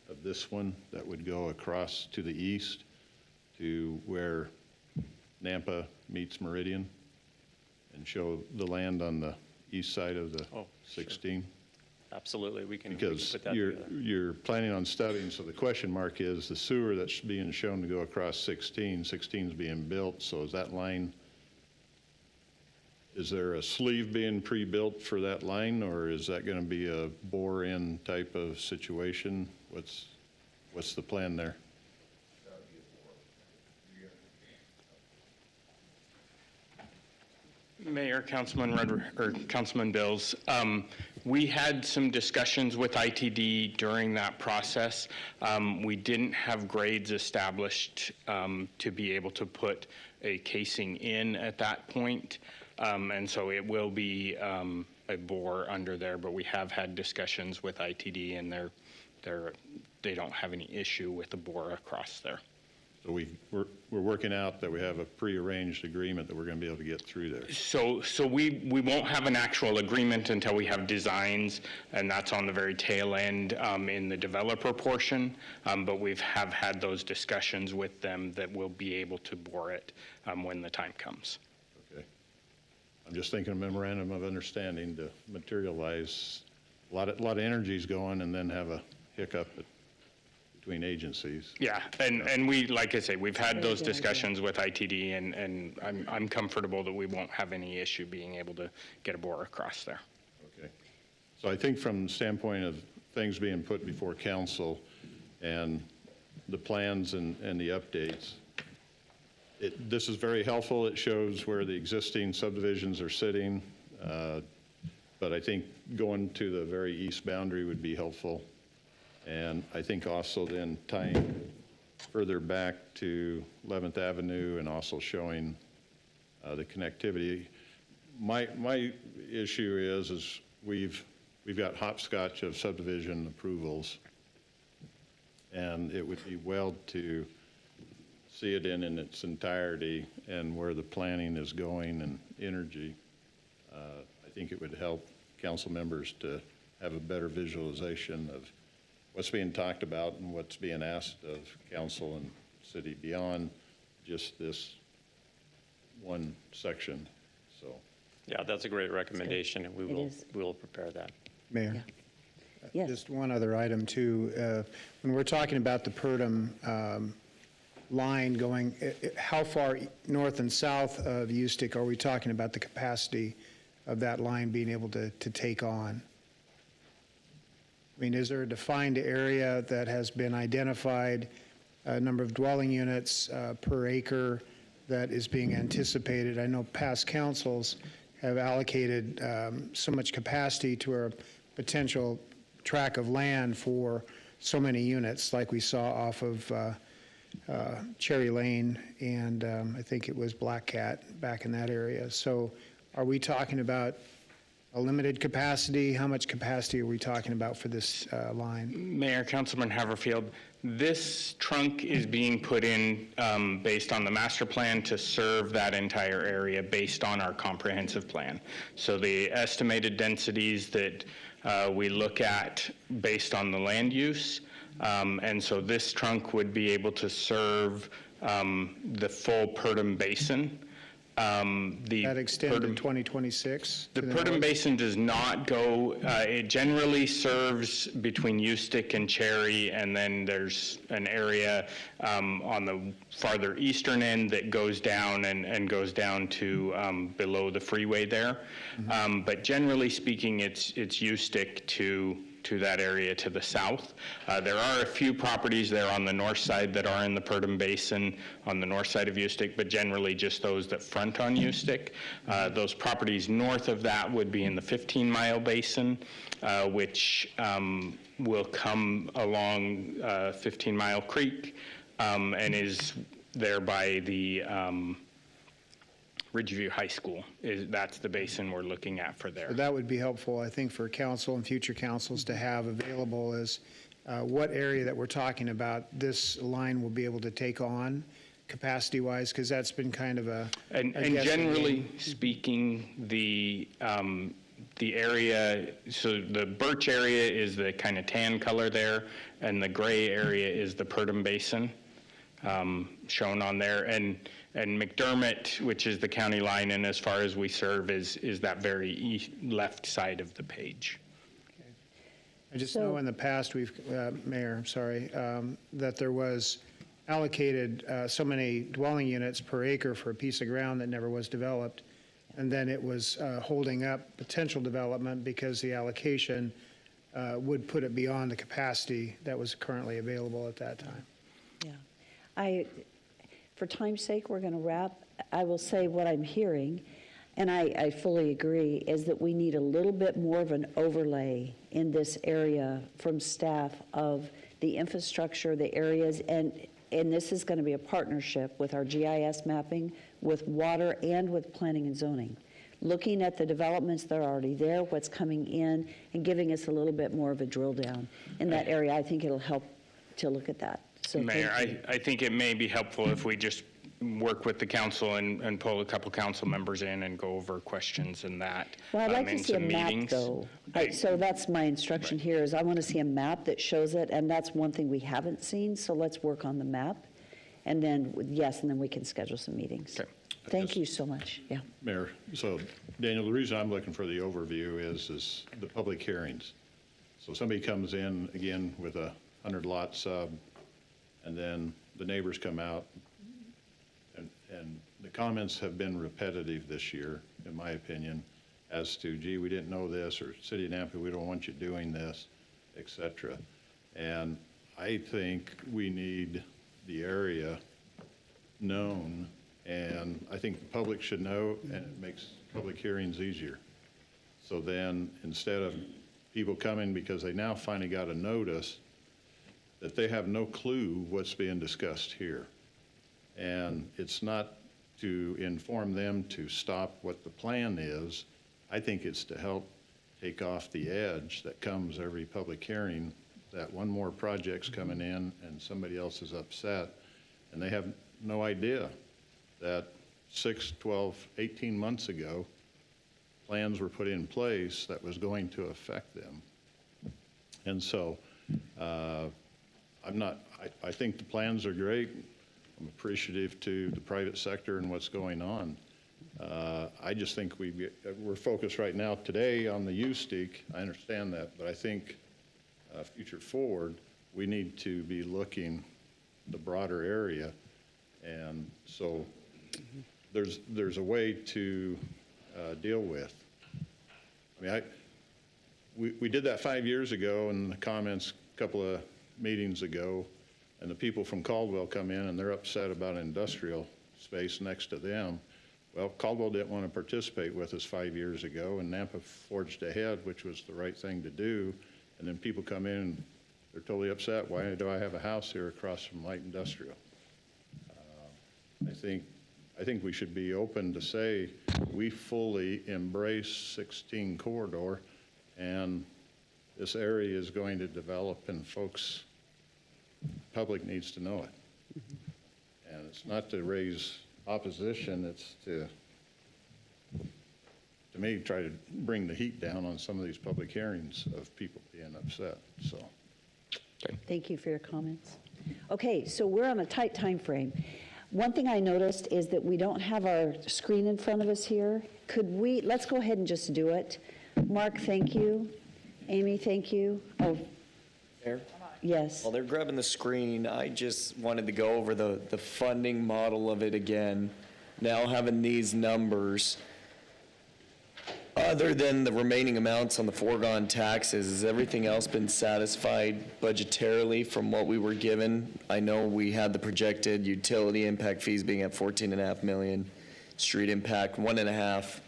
of this one that would go across to the east to where Nampa meets Meridian and show the land on the east side of the 16. Absolutely, we can Because put that you're, together. you're planning on studying, so the question mark is the sewer that's being shown to go across 16, 16 is being built, so is that line, is there a sleeve being pre-built for that line, or is that going to be a bore-in type of situation? What's the plan there? Mayor, Councilman Bills, we had some discussions with ITD during that process. We didn't have grades established to be able to put a casing in at that point, and so it will be a bore under there, but we have had discussions with ITD, and they don't have any issue with the bore across there. So we're working out that we have a prearranged agreement that we're going to be able to get through there. So we won't have an actual agreement until we have designs, and that's on the very tail end in the developer portion. But we have had those discussions with them that we'll be able to bore it when the time comes. Okay. I'm just thinking a memorandum of understanding to materialize. A lot of energy's going, and then have a hiccup between agencies. Yeah, and we, like I say, we've had those discussions with ITD, and I'm comfortable that we won't have any issue being able to get a bore across there. Okay. So I think from the standpoint of things being put before council and the plans and the updates, this is very helpful. It shows where the existing subdivisions are sitting, but I think going to the very east boundary would be helpful. And I think also then tying further back to 11th Avenue and also showing the connectivity. My issue is we've got hopscotch of subdivision approvals, and it would be well to see it in its entirety and where the planning is going and energy. I think it would help council members to have a better visualization of what's being talked about and what's being asked of council and city beyond just this one section, so. Yeah, that's a great recommendation, and we will prepare that. Mayor? Yes. Just one other item, too. When we're talking about the Purdom line going, how far north and south of Eustic are we talking about the capacity of that line being able to take on? I mean, is there a defined area that has been identified, a number of dwelling units per acre that is being anticipated? I know past councils have allocated so much capacity to a potential tract of land for so many units, like we saw off of Cherry Lane, and I think it was Black Cat back in that area. So are we talking about a limited capacity? How much capacity are we talking about for this line? Mayor, Councilman Haverfield, this trunk is being put in based on the master plan to serve that entire area based on our comprehensive plan. So the estimated densities that we look at based on the land use, and so this trunk would be able to serve the full Purdom Basin. That extend to 2026? The Purdom Basin does not go, it generally serves between Eustic and Cherry, and then there's an area on the farther eastern end that goes down and goes down to below the freeway there. But generally speaking, it's Eustic to to that area to the south. There are a few properties there on the north side that are in the Purdom Basin on the north side of Ustick, but generally just those that front on Ustick. Those properties north of that would be in the 15-mile basin, which will come along 15 Mile Creek and is there by the Ridgeview High School. That's the basin we're looking at for there. That would be helpful, I think, for council and future councils to have available is what area that we're talking about this line will be able to take on capacity-wise, because that's been kind of a And guessing generally game. speaking, the area, so the birch area is the kind of tan color there, and the gray area is the Purdom Basin shown on there. And McDermott, which is the county line, and as far as we serve, is that very left side of the page. I just know in the past, we've, Mayor, I'm sorry, that there was allocated so many dwelling units per acre for a piece of ground that never was developed. And then it was holding up potential development because the allocation would put it beyond the capacity that was currently available at that time. Yeah. For time's sake, we're going to wrap. I will say what I'm hearing, and I fully agree, is that we need a little bit more of an overlay in this area from staff of the infrastructure, the areas, and this is going to be a partnership with our GIS mapping, with water, and with planning and zoning. Looking at the developments that are already there, what's coming in, and giving us a little bit more of a drill down in that area. I think it'll help to look at that. So Mayor, thank you. I think it may be helpful if we just work with the council and pull a couple council members in and go over questions and that. Well, I'd like to in see a some map, meetings. though. So that's my instruction here, is I want to see a map that shows it, and that's one thing we haven't seen, so let's work on the map. And then, yes, and then we can schedule some meetings. Okay. Thank you so much, yeah. Mayor, so Daniel, the reason I'm looking for the overview is the public hearings. So somebody comes in, again, with a 100-lot sub, and then the neighbors come out, and the comments have been repetitive this year, in my opinion, as to, gee, we didn't know this, or City of Nampa, we don't want you doing this, et cetera. And I think we need the area known, and I think the public should know, and it makes public hearings easier. So then, instead of people coming because they now finally got a notice that they have no clue what's being discussed here. And it's not to inform them to stop what the plan is. I think it's to help take off the edge that comes every public hearing, that one more project's coming in and somebody else is upset, and they have no idea that 6, 12, 18 months ago, plans were put in place that was going to affect them. And so I think the plans are great. I'm appreciative to the private sector and what's going on. I just think we're focused right now today on the USTIC. I understand that, but I think future forward, we need to be looking the broader area. And so there's a way to deal with. I mean, we did that 5 years ago in the comments a couple of meetings ago, and the people from Caldwell come in and they're upset about an industrial space next to them. Well, Caldwell didn't want to participate with us 5 years ago, and Nampa forged ahead, which was the right thing to do. And then people come in and they're totally upset. Why do I have a house here across from light industrial? I think we should be open to say we fully embrace 16 corridor, and this area is going to develop, and folks, public needs to know it. And it's not to raise opposition, it's to me, try to bring the heat down on some of these public hearings of people being upset, so. Thank you for your comments. Okay, so we're on a tight time frame. One thing I noticed is that we don't have our screen in front of us here. Let's go ahead and just do it. Mark, thank you. Amy, thank you. Oh, Mayor? yes. While they're grabbing the screen, I just wanted to go over the funding model of it again. Now having these numbers, Other than the remaining amounts on the foregone taxes, has everything else been satisfied budgetarily from what we were given? I know we had the projected utility impact fees being at 14.5 million, street impact 1.5,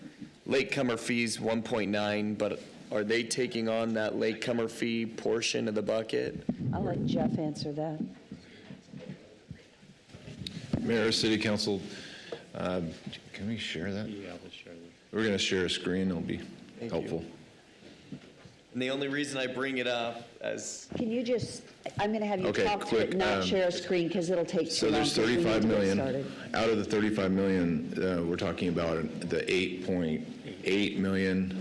latecomer fees 1.9, but are they taking on that latecomer fee portion of the bucket? I'll let Jeff answer that. Mayor, City Council, can we share that? Yeah, let's share this. We're going to share a screen. It'll be helpful. And the only reason I bring it up as Can you just, I'm going to have you Okay, talk to quick, it, not share a screen, because it'll take too So long. there's 'cause we need 35 to get million. started. Out of the 35 million, we're talking about the 8.8 million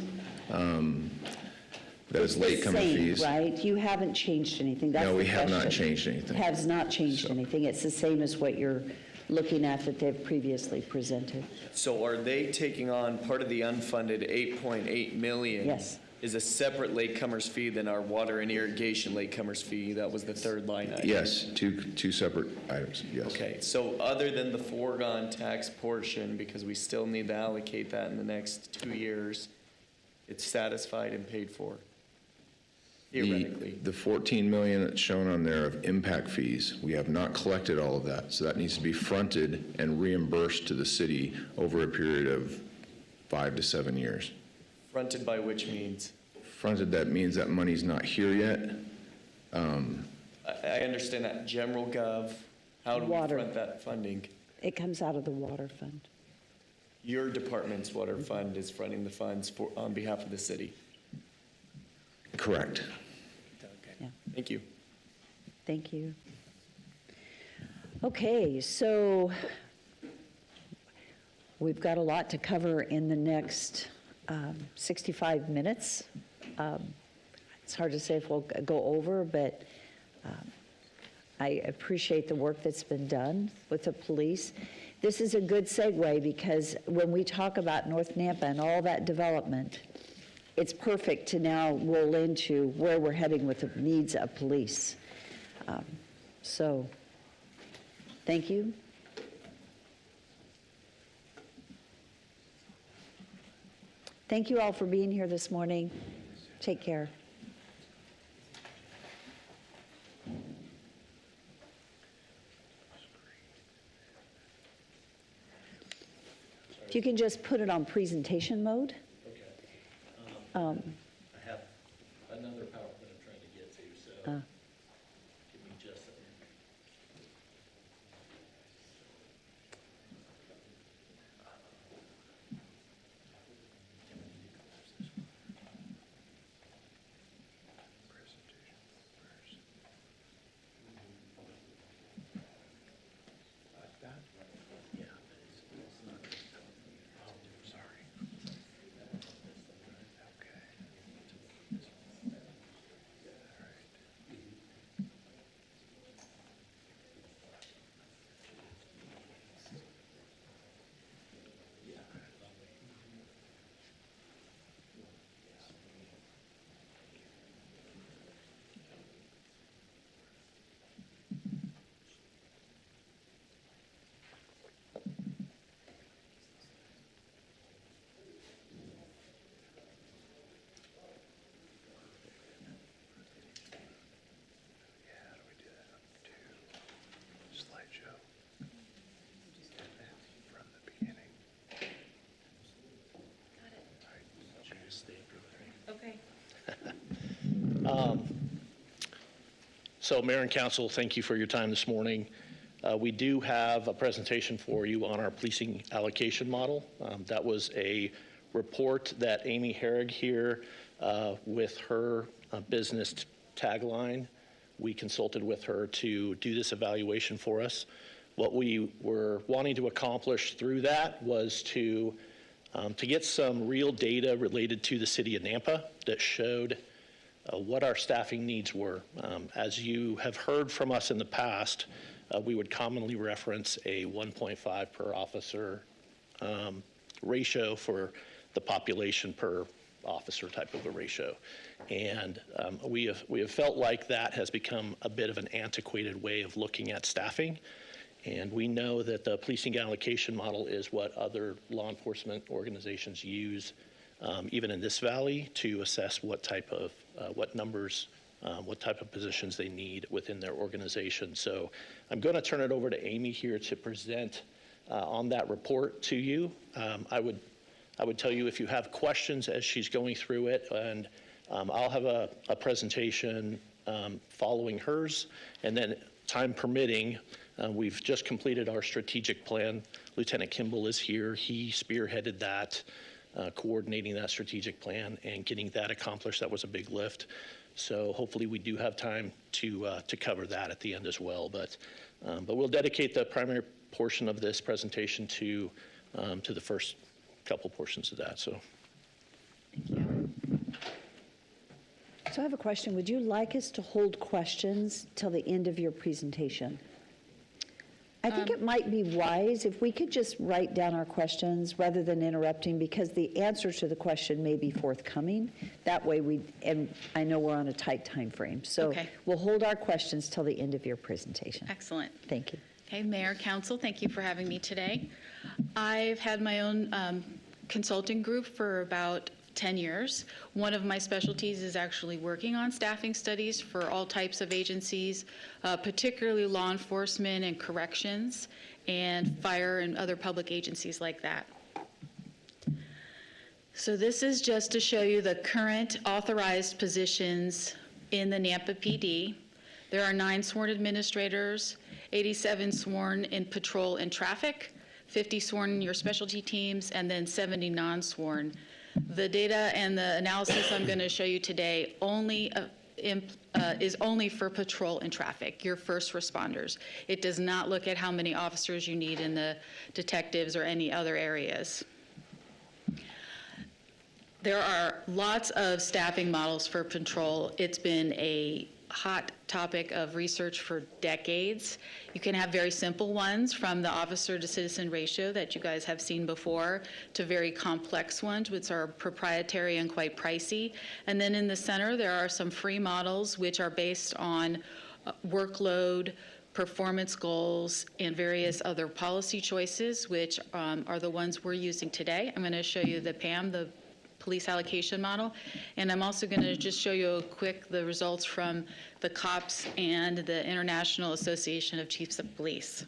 that is latecomer Same, fees. right? You haven't changed anything. That's No, we the have not question. changed anything. Has not changed anything. It's the same as what you're looking at that they've previously presented. So are they taking on part of the unfunded 8.8 million? Yes. Is a separate latecomers fee than our water and irrigation latecomers fee? That was the third line item. Yes, two separate items, yes. Okay, so other than the foregone tax portion, because we still need to allocate that in the next 2 years, it's satisfied and paid for, theoretically. The 14 million that's shown on there of impact fees, we have not collected all of that. So that needs to be fronted and reimbursed to the city over a period of 5 to 7 years. Fronted by which means? Fronted, that means that money's not here yet. I understand that general gov, how do we Water. front that funding? It comes out of the water fund. Your department's water fund is fronting the funds for, on behalf of the city. Correct. Yeah. Thank you. Thank you. Okay, so we've got a lot to cover in the next 65 minutes. It's hard to say if we'll go over, but I appreciate the work that's been done with the police. This is a good segue because when we talk about North Nampa and all that development, it's perfect to now roll into where we're heading with the needs of police. So, thank you. Thank you all for being here this morning. Take care. If you can just put it on presentation mode. I have another PowerPoint I'm trying to get to, so give me just a minute. So Mayor and Council, thank you for your time this morning. We do have a presentation for you on our policing allocation model. That was a report that Amy Herrig here with her business tagline, we consulted with her to do this evaluation for us. What we were wanting to accomplish through that was to get some real data related to the city of Nampa that showed what our staffing needs were. As you have heard from us in the past, we would commonly reference a 1.5 per officer ratio for the population per officer type of a ratio. And we have felt like that has become a bit of an antiquated way of looking at staffing. And we know that the policing allocation model is what other law enforcement organizations use even in this valley, to assess what type of, what numbers, what type of positions they need within their organization. So I'm going to turn it over to Amy here to present on that report to you. I would tell you if you have questions as she's going through it, and I'll have a presentation following hers, and then time permitting, we've just completed our strategic plan. Lieutenant Kimball is here. He spearheaded that, coordinating that strategic plan and getting that accomplished. That was a big lift. So hopefully we do have time to cover that at the end as well. But we'll dedicate the primary portion of this presentation to the first couple portions of that. So. So I have a question. Would you like us to hold questions till the end of your presentation? I think it might be wise if we could just write down our questions rather than interrupting, because the answer to the question may be forthcoming. That way and I know we're on a tight time frame. So Okay. we'll hold our questions till the end of your presentation. Excellent. Thank you. Okay, Mayor, Council, thank you for having me today. I've had my own consulting group for about 10 years. One of my specialties is actually working on staffing studies for all types of agencies, particularly law enforcement and corrections, and fire and other public agencies like that. So this is just to show you the current authorized positions in the Nampa PD. There are 9 sworn administrators, 87 sworn in patrol and traffic, 50 sworn in your specialty teams, and then 70 non-sworn. The data and the analysis I'm going to show you today is only for patrol and traffic, your first responders. It does not look at how many officers you need in the detectives or any other areas. There are lots of staffing models for patrol. It's been a hot topic of research for decades. You can have very simple ones, from the officer to citizen ratio that you guys have seen before, to very complex ones, which are proprietary and quite pricey. And then in the center, there are some free models which are based on workload, performance goals, and various other policy choices, which are the ones we're using today. I'm going to show you the PAM, the police allocation model, and I'm also going to just show you the results from the COPS and the International Association of Chiefs of Police.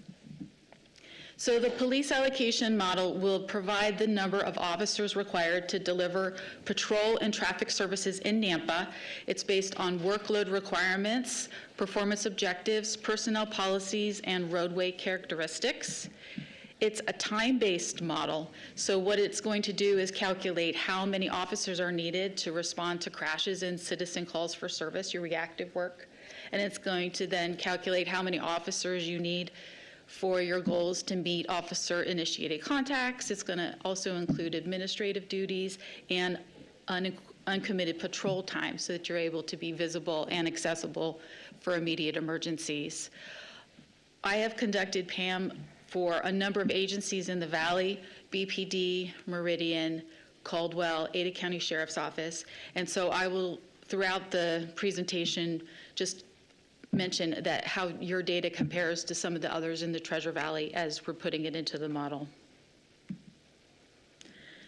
So the police allocation model will provide the number of officers required to deliver patrol and traffic services in Nampa. It's based on workload requirements, performance objectives, personnel policies, and roadway characteristics. It's a time-based model, so what it's going to do is calculate how many officers are needed to respond to crashes and citizen calls for service, your reactive work. And it's going to then calculate how many officers you need for your goals to meet officer-initiated contacts. It's going to also include administrative duties and uncommitted patrol time, so that you're able to be visible and accessible for immediate emergencies. I have conducted PAM for a number of agencies in the Valley: BPD, Meridian, Caldwell, Ada County Sheriff's Office. And so I will, throughout the presentation, just mention that how your data compares to some of the others in the Treasure Valley as we're putting it into the model.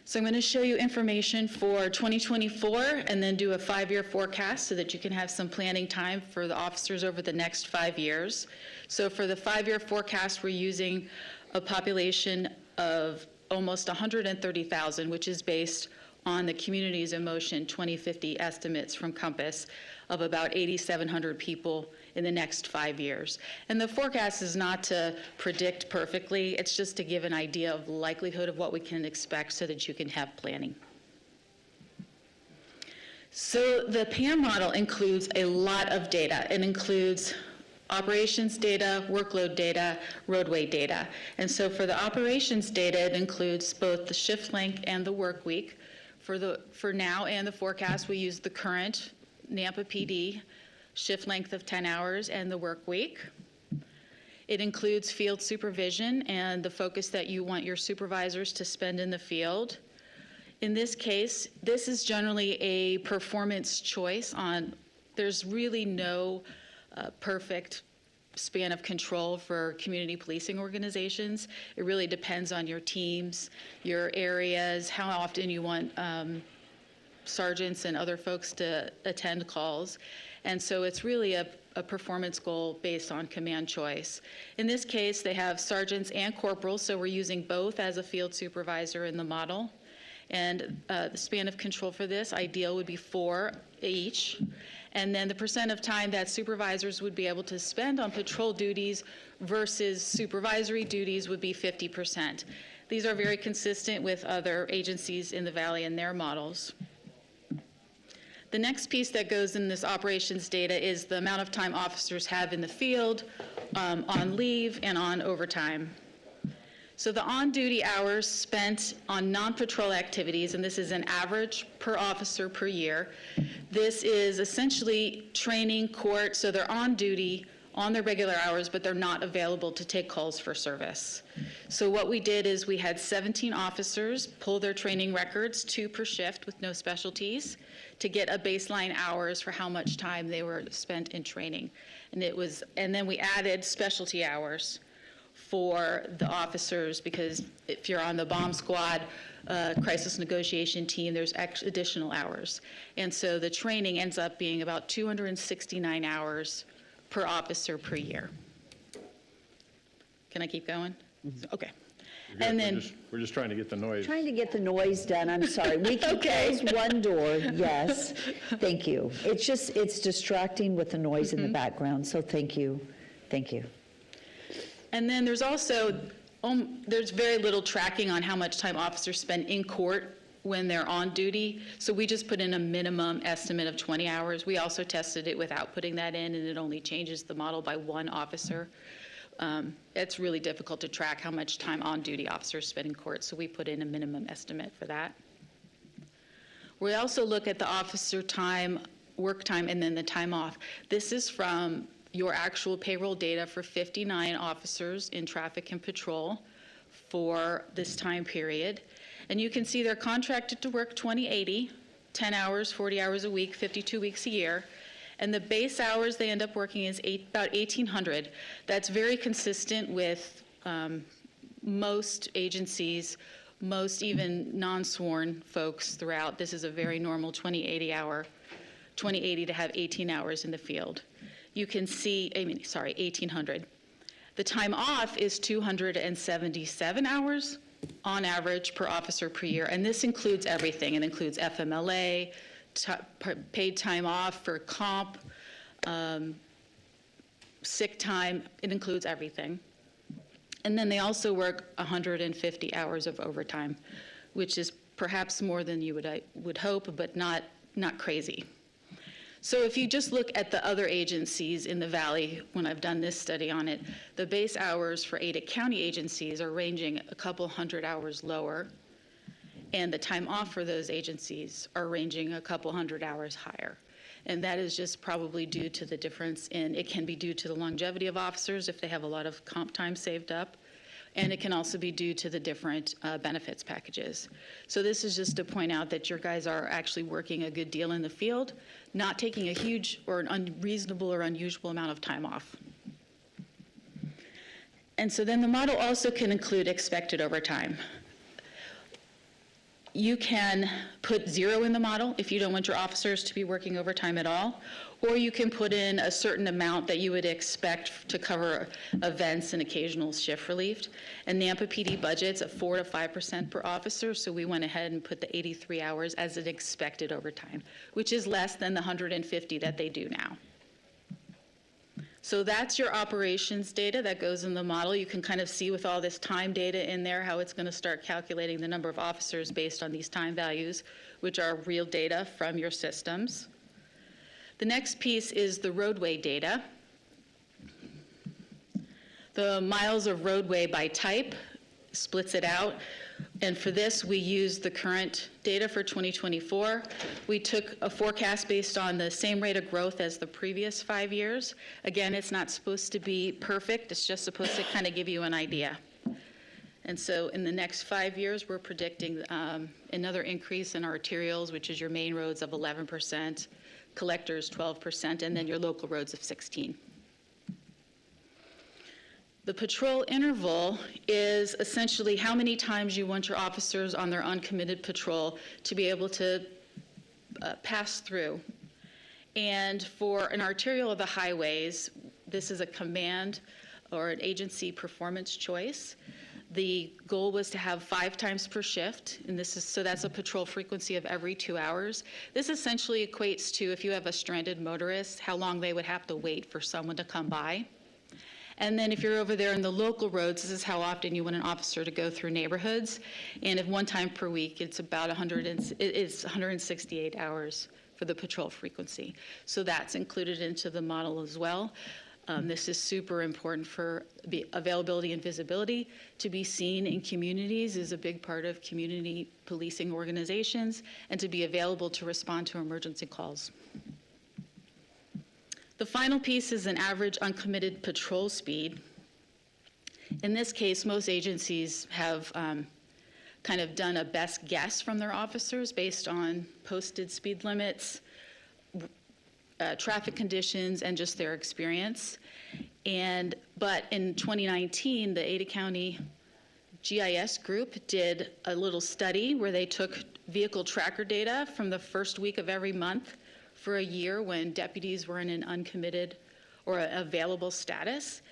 So I'm going to show you information for 2024 and then do a 5-year forecast so that you can have some planning time for the officers over the next 5 years. So for the 5-year forecast, we're using a population of almost 130,000, which is based on the Communities in Motion 2050 estimates from Compass of about 8,700 people in the next 5 years. And the forecast is not to predict perfectly, it's just to give an idea of the likelihood of what we can expect so that you can have planning. So the PAM model includes a lot of data. It includes operations data, workload data, roadway data. And so for the operations data, it includes both the shift length and the work week. For now and the forecast, we use the current Nampa PD shift length of 10 hours and the work week. It includes field supervision and the focus that you want your supervisors to spend in the field. In this case, this is generally a performance choice there's really no perfect span of control for community policing organizations. It really depends on your teams, your areas, how often you want sergeants and other folks to attend calls. And so it's really a performance goal based on command choice. In this case, they have sergeants and corporals, so we're using both as a field supervisor in the model. And the span of control for this ideal would be 4 each. And then the percent of time that supervisors would be able to spend on patrol duties versus supervisory duties would be 50%. These are very consistent with other agencies in the Valley and their models. The next piece that goes in this operations data is the amount of time officers have in the field, on leave, and on overtime. So the on-duty hours spent on non-patrol activities, and this is an average per officer per year. This is essentially training, court, so they're on duty on their regular hours, but they're not available to take calls for service. So what we did is we had 17 officers pull their training records, 2 per shift with no specialties, to get a baseline hours for how much time they were spent in training. And then we added specialty hours for the officers, because if you're on the bomb squad, crisis negotiation team, there's additional hours. And so the training ends up being about 269 hours per officer per year. Can I keep going? Okay. And then We're just trying to get the noise. Trying to get the noise done, I'm sorry. We can Okay. close one door, yes. Thank you. It's distracting with the noise in the background, so thank you. Thank you. And then there's also, there's very little tracking on how much time officers spend in court when they're on duty. So we just put in a minimum estimate of 20 hours. We also tested it without putting that in, and it only changes the model by 1 officer. It's really difficult to track how much time on-duty officers spend in court, so we put in a minimum estimate for that. We also look at the officer time, work time, and then the time off. This is from your actual payroll data for 59 officers in traffic and patrol for this time period. And you can see they're contracted to work 20/80, 10 hours, 40 hours a week, 52 weeks a year. And the base hours they end up working is about 1,800. That's very consistent with most agencies, most even non-sworn folks throughout. This is a very normal 20/80 to have 18 hours in the field. You can see, 1,800. The time off is 277 hours on average per officer per year, and this includes everything. It includes FMLA, paid time off for comp, sick time. It includes everything. And then they also work 150 hours of overtime, which is perhaps more than you would hope, but not crazy. So if you just look at the other agencies in the Valley, when I've done this study on it, the base hours for Ada County agencies are ranging a couple hundred hours lower, and the time off for those agencies are ranging a couple hundred hours higher. And that is just probably due to the difference it can be due to the longevity of officers if they have a lot of comp time saved up, and it can also be due to the different benefits packages. So this is just to point out that your guys are actually working a good deal in the field, not taking a huge or an unreasonable or unusual amount of time off. And so then the model also can include expected overtime. You can put 0 in the model if you don't want your officers to be working overtime at all, or you can put in a certain amount that you would expect to cover events and occasional shift relief. And Nampa PD budget's at 4 to 5% per officer, so we went ahead and put the 83 hours as an expected overtime, which is less than the 150 that they do now. So that's your operations data that goes in the model. You can kind of see with all this time data in there how it's going to start calculating the number of officers based on these time values, which are real data from your systems. The next piece is the roadway data. The miles of roadway by type splits it out. And for this, we used the current data for 2024. We took a forecast based on the same rate of growth as the previous 5 years. Again, it's not supposed to be perfect. It's just supposed to kind of give you an idea. And so in the next 5 years, we're predicting another increase in arterials, which is your main roads, of 11%, collectors 12%, and then your local roads of 16%. The patrol interval is essentially how many times you want your officers on their uncommitted patrol to be able to pass through. And for an arterial of the highways, this is a command or an agency performance choice. The goal was to have 5 times per shift, and so that's a patrol frequency of every 2 hours. This essentially equates to, if you have a stranded motorist, how long they would have to wait for someone to come by. And then if you're over there in the local roads, this is how often you want an officer to go through neighborhoods. And if 1 time per week, it's about 168 hours for the patrol frequency. So that's included into the model as well. This is super important for availability and visibility. To be seen in communities is a big part of community policing organizations, and to be available to respond to emergency calls. The final piece is an average uncommitted patrol speed. In this case, most agencies have kind of done a best guess from their officers based on posted speed limits, traffic conditions, and just their experience. But in 2019, the Ada County GIS group did a little study where they took vehicle tracker data from the first week of every month for a year when deputies were in an uncommitted or available status.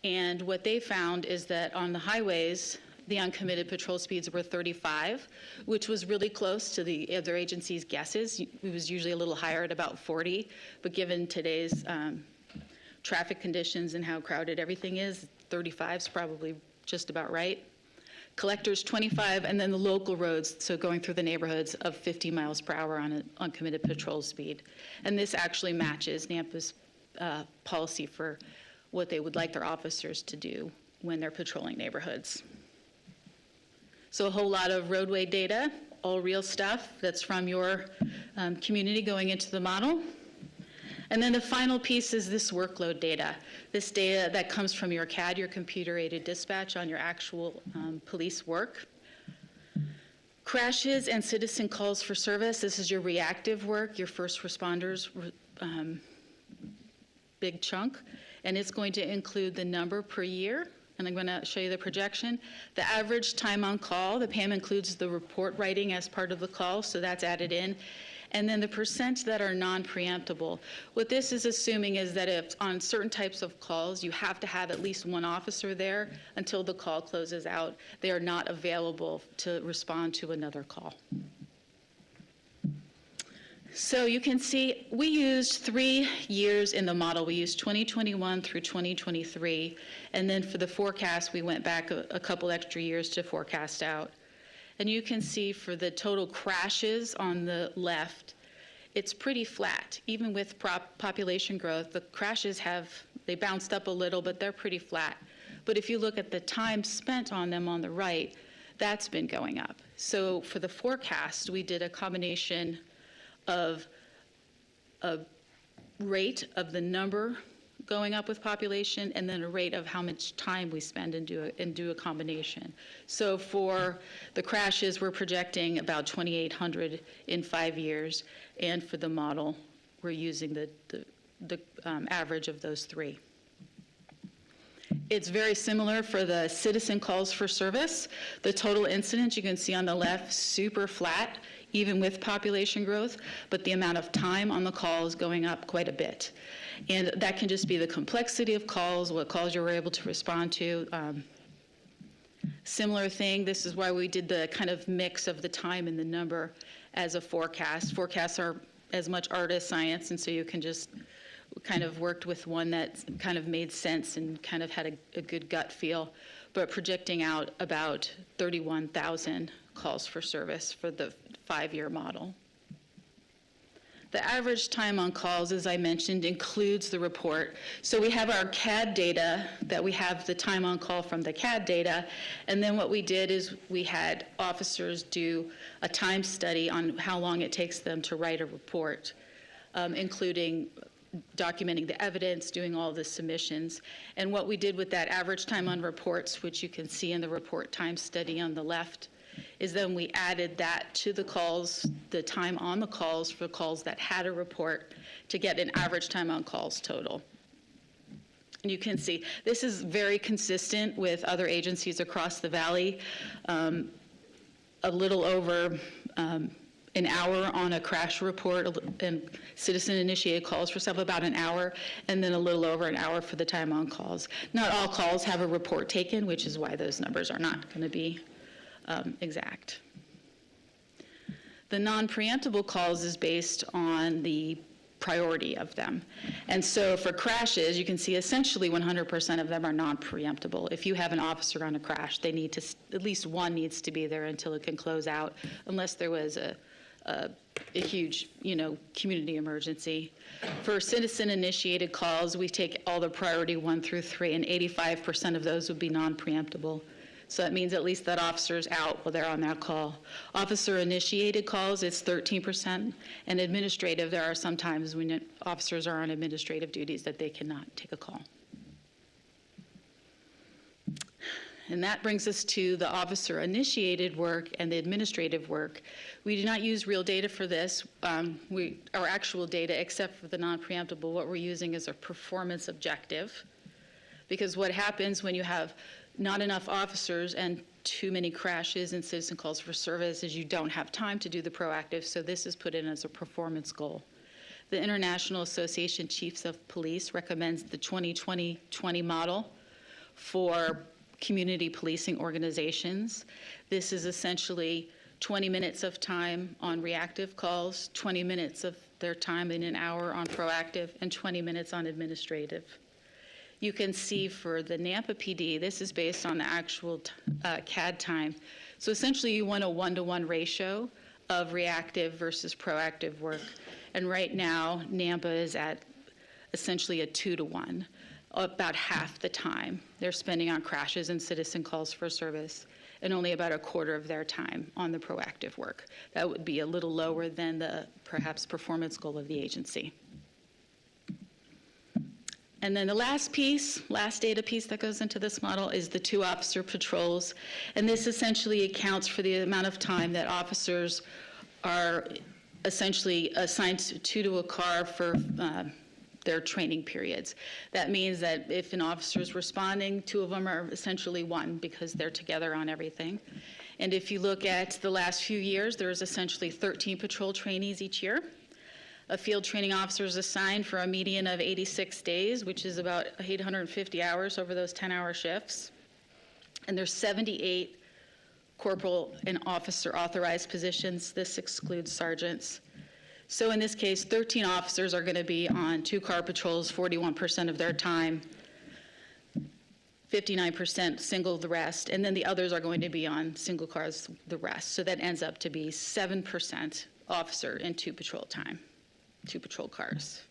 And what they found is that on the highways, the uncommitted patrol speeds were 35, which was really close to the other agencies' guesses. It was usually a little higher at about 40, but given today's traffic conditions and how crowded everything is, 35 is probably just about right. Collectors 25, and then the local roads, so going through the neighborhoods, of 50 miles per hour on an uncommitted patrol speed. And this actually matches NAMPA's policy for what they would like their officers to do when they're patrolling neighborhoods. So a whole lot of roadway data, all real stuff that's from your community going into the model. And then the final piece is this workload data. This data that comes from your CAD, your computer-aided dispatch, on your actual police work. Crashes and citizen calls for service. This is your reactive work, your first responders, big chunk. And it's going to include the number per year. And I'm going to show you the projection. The average time on call, the PAM includes the report writing as part of the call, so that's added in. And then the percent that are non-preemptible. What this is assuming is that if on certain types of calls, you have to have at least 1 officer there until the call closes out, they are not available to respond to another call. So you can see we used 3 years in the model. We used 2021 through 2023. And then for the forecast, we went back a couple extra years to forecast out. And you can see for the total crashes on the left, it's pretty flat. Even with population growth, the crashes they bounced up a little, but they're pretty flat. But if you look at the time spent on them on the right, that's been going up. So for the forecast, we did a combination of a rate of the number going up with population, and then a rate of how much time we spend and do a combination. So for the crashes, we're projecting about 2,800 in 5 years, and for the model, we're using the average of those 3. It's very similar for the citizen calls for service. The total incidents you can see on the left, super flat, even with population growth, but the amount of time on the call is going up quite a bit. And that can just be the complexity of calls, what calls you were able to respond to. Similar thing, this is why we did the kind of mix of the time and the number as a forecast. Forecasts are as much art as science, and so you can just kind of worked with one that kind of made sense and kind of had a good gut feel, but projecting out about 31,000 calls for service for the 5-year model. The average time on calls, as I mentioned, includes the report. So we have our CAD data, that we have the time on call from the CAD data, and then what we did is we had officers do a time study on how long it takes them to write a report, including documenting the evidence, doing all the submissions. And what we did with that average time on reports, which you can see in the report time study on the left, is then we added that to the calls, the time on the calls for calls that had a report, to get an average time on calls total. And you can see this is very consistent with other agencies across the valley. A little over an hour on a crash report, and citizen-initiated calls for stuff, about an hour, and then a little over an hour for the time on calls. Not all calls have a report taken, which is why those numbers are not going to be exact. The non-preemptible calls is based on the priority of them. And so for crashes, you can see essentially 100% of them are non-preemptible. If you have an officer on a crash, they need to, at least one needs to be there until it can close out, unless there was a huge, community emergency. For citizen-initiated calls, we take all the priority 1 through 3, and 85% of those would be non-preemptible. So that means at least that officer's out while they're on that call. Officer-initiated calls, it's 13%, and administrative, there are some times when officers are on administrative duties that they cannot take a call. And that brings us to the officer-initiated work and the administrative work. We do not use real data for this, our actual data, except for the non-preemptible. What we're using is a performance objective, because what happens when you have not enough officers and too many crashes and citizen calls for service is you don't have time to do the proactive, so this is put in as a performance goal. The International Association Chiefs of Police recommends the 20-20-20 model for community policing organizations. This is essentially 20 minutes of time on reactive calls, 20 minutes of their time in an hour on proactive, and 20 minutes on administrative. You can see for the Nampa PD, this is based on the actual CAD time. So essentially you want a 1-to-1 ratio of reactive versus proactive work. And right now, Nampa is at essentially a 2-to-1. About half the time they're spending on crashes and citizen calls for service, and only about a quarter of their time on the proactive work. That would be a little lower than the perhaps performance goal of the agency. And then the last data piece that goes into this model is the 2 officer patrols. And this essentially accounts for the amount of time that officers are essentially assigned to a car for their training periods. That means that if an officer is responding, 2 of them are essentially 1 because they're together on everything. And if you look at the last few years, there's essentially 13 patrol trainees each year. A field training officer is assigned for a median of 86 days, which is about 850 hours over those 10-hour shifts. And there's 78 corporal and officer authorized positions. This excludes sergeants. So in this case, 13 officers are going to be on 2 car patrols 41% of their time, 59% single the rest, and then the others are going to be on single cars the rest. So that ends up to be 7% officer in 2 patrol time, 2 patrol cars.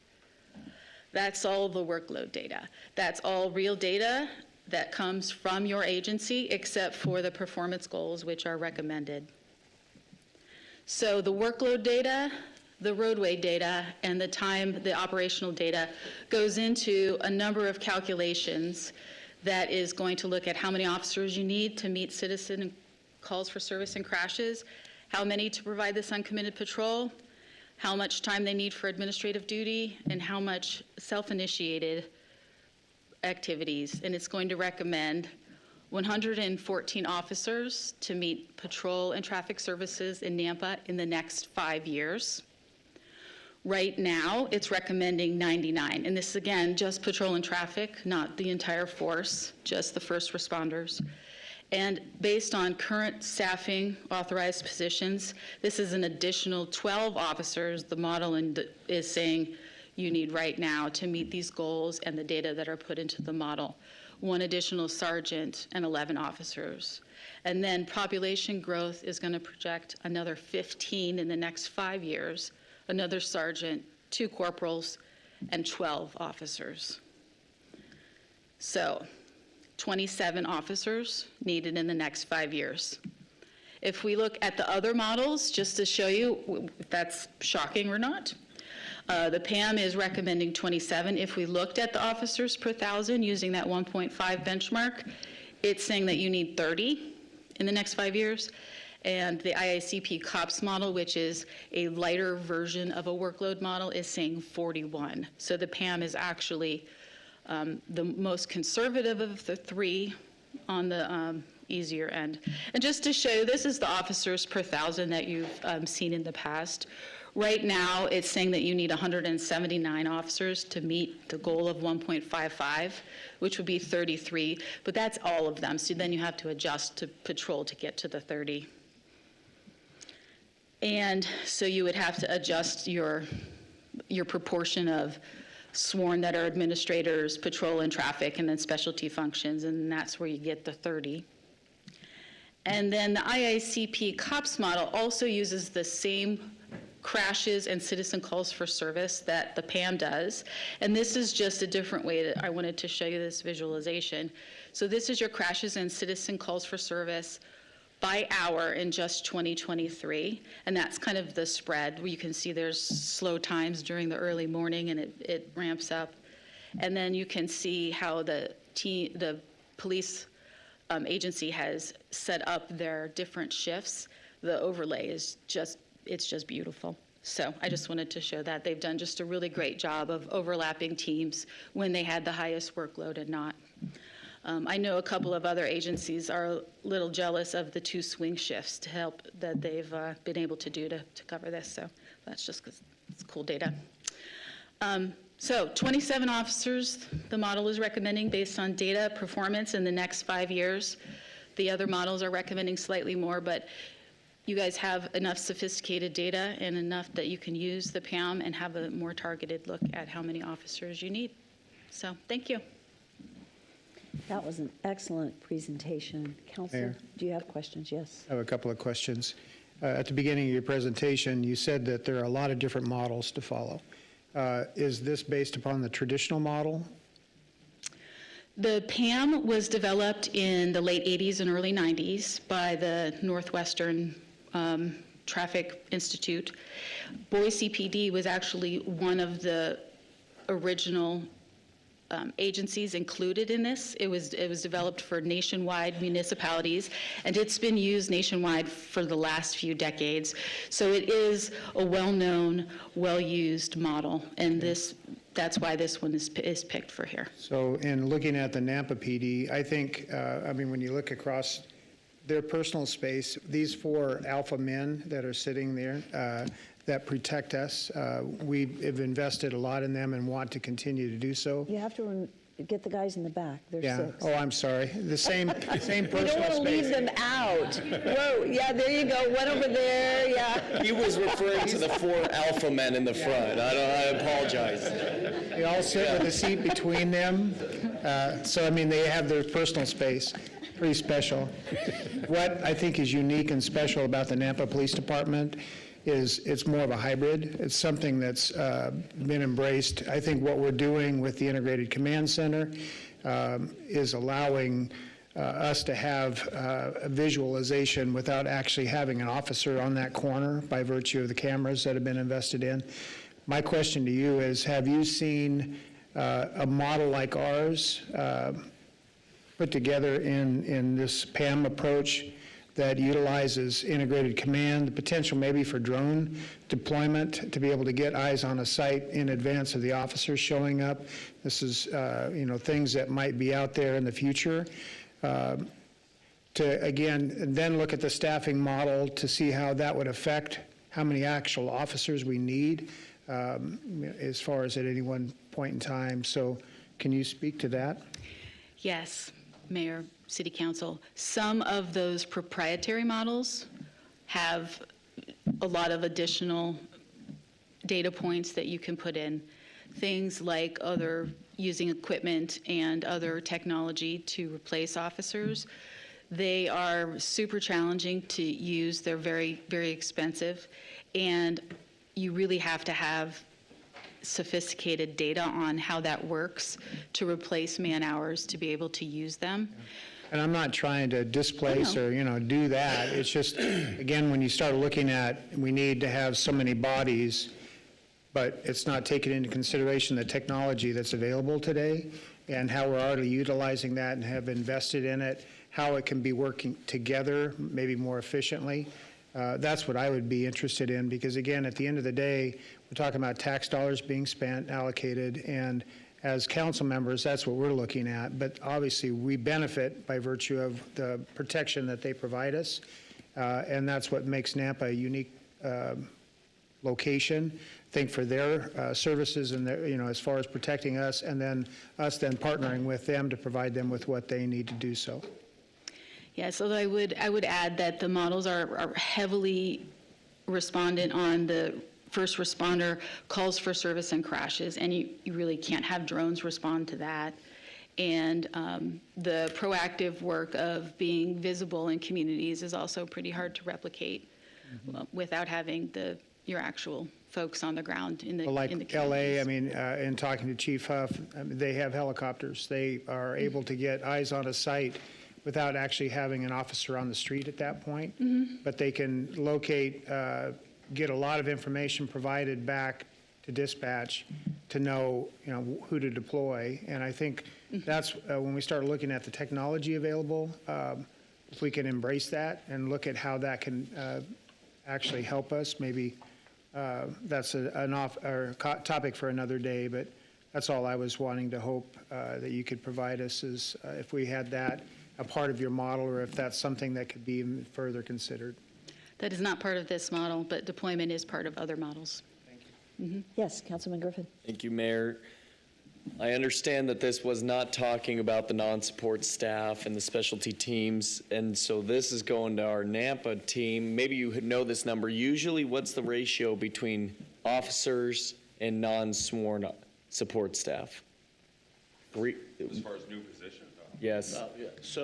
That's all the workload data. That's all real data that comes from your agency, except for the performance goals, which are recommended. So the workload data, the roadway data, and the operational data goes into a number of calculations that is going to look at how many officers you need to meet citizen calls for service and crashes, how many to provide this uncommitted patrol, how much time they need for administrative duty, and how much self-initiated activities. And it's going to recommend 114 officers to meet patrol and traffic services in Nampa in the next 5 years. Right now, it's recommending 99. And this is, again, just patrol and traffic, not the entire force, just the first responders. And based on current staffing authorized positions, this is an additional 12 officers the model is saying you need right now to meet these goals and the data that are put into the model. 1 additional sergeant and 11 officers. And then population growth is going to project another 15 in the next 5 years, another sergeant, 2 corporals, and 12 officers. So 27 officers needed in the next 5 years. If we look at the other models, just to show you if that's shocking or not, the PAM is recommending 27. If we looked at the officers per 1,000 using that 1.5 benchmark, it's saying that you need 30 in the next 5 years. And the IACP COPS model, which is a lighter version of a workload model, is saying 41. So the PAM is actually the most conservative of the 3 on the easier end. And just to show, this is the officers per 1,000 that you've seen in the past. Right now, it's saying that you need 179 officers to meet the goal of 1.55, which would be 33, but that's all of them. So then you have to adjust to patrol to get to the 30. And so you would have to adjust your proportion of sworn that are administrators, patrol and traffic, and then specialty functions, and that's where you get the 30. And then the IICP COPS model also uses the same crashes and citizen calls for service that the PAM does. And this is just a different way that I wanted to show you this visualization. So this is your crashes and citizen calls for service by hour in just 2023. And that's kind of the spread where you can see there's slow times during the early morning and it ramps up. And then you can see how the police agency has set up their different shifts. The overlay is it's just beautiful. So I just wanted to show that. They've done just a really great job of overlapping teams when they had the highest workload and not. I know a couple of other agencies are a little jealous of the 2 swing shifts to help that they've been able to do to cover this. So that's just because it's cool data. So 27 officers, the model is recommending based on data performance in the next 5 years. The other models are recommending slightly more, but you guys have enough sophisticated data and enough that you can use the PAM and have a more targeted look at how many officers you need. So thank you. That was an excellent presentation. Council, Mayor? do you have questions? Yes. I have a couple of questions. At the beginning of your presentation, you said that there are a lot of different models to follow. Is this based upon the traditional model? The PAM was developed in the late 80s and early 90s by the Northwestern Traffic Institute. Boise PD was actually one of the original agencies included in this. It was developed for nationwide municipalities, and it's been used nationwide for the last few decades. So it is a well-known, well-used model, and that's why this one is picked for here. So in looking at the Nampa PD, I think, when you look across their personal space, these 4 alpha men that are sitting there that protect us, we have invested a lot in them and want to continue to do so. You have to get the guys in the back. There's Yeah. 6. Oh, I'm sorry. The same personal space. You don't want to leave them out. Whoa, yeah, there you go. One over there, yeah. He was referring to the 4 alpha men in the front. I apologize. They all sit with a seat between them. They have their personal space. Pretty special. What I think is unique and special about the Nampa Police Department is it's more of a hybrid. It's something that's been embraced. I think what we're doing with the Integrated Command Center is allowing us to have a visualization without actually having an officer on that corner by virtue of the cameras that have been invested in. My question to you is, have you seen a model like ours put together in this PAM approach that utilizes integrated command, the potential maybe for drone deployment to be able to get eyes on a site in advance of the officers showing up? This is, things that might be out there in the future. To, again, then look at the staffing model to see how that would affect how many actual officers we need as far as at any one point in time. So can you speak to that? Yes, Mayor, City Council. Some of those proprietary models have a lot of additional data points that you can put in. Things like using equipment and other technology to replace officers. They are super challenging to use. They're very, very expensive. And you really have to have sophisticated data on how that works to replace man hours to be able to use them. And I'm not trying to displace or, do that. It's just, again, when you start looking at, we need to have so many bodies, but it's not taking into consideration the technology that's available today and how we're already utilizing that and have invested in it, how it can be working together, maybe more efficiently. That's what I would be interested in, because again, at the end of the day, we're talking about tax dollars being spent, allocated, and as council members, that's what we're looking at. But obviously, we benefit by virtue of the protection that they provide us. And that's what makes Nampa a unique location, I think, for their services and their, as far as protecting us, and then us then partnering with them to provide them with what they need to do so. Yeah, so I would add that the models are heavily respondent on the first responder calls for service and crashes, and you really can't have drones respond to that. And the proactive work of being visible in communities is also pretty hard to replicate without having your actual folks on the ground in the Like in the LA, communities. in talking to Chief Huff, they have helicopters. They are able to get eyes on a site without actually having an officer on the street at that point. But they can locate, get a lot of information provided back to dispatch to know, who to deploy. And I think that's when we start looking at the technology available, if we can embrace that and look at how that can actually help us, maybe that's a topic for another day, but that's all I was wanting to hope that you could provide us is if we had that a part of your model, or if that's something that could be even further considered. That is not part of this model, but deployment is part of other models. Yes, Councilman Griffin. Thank you, Mayor. I understand that this was not talking about the non-support staff and the specialty teams, and so this is going to our Nampa team. Maybe you know this number. Usually, what's the ratio between officers and non-sworn support staff? As far as new positions? Yes. Yeah. So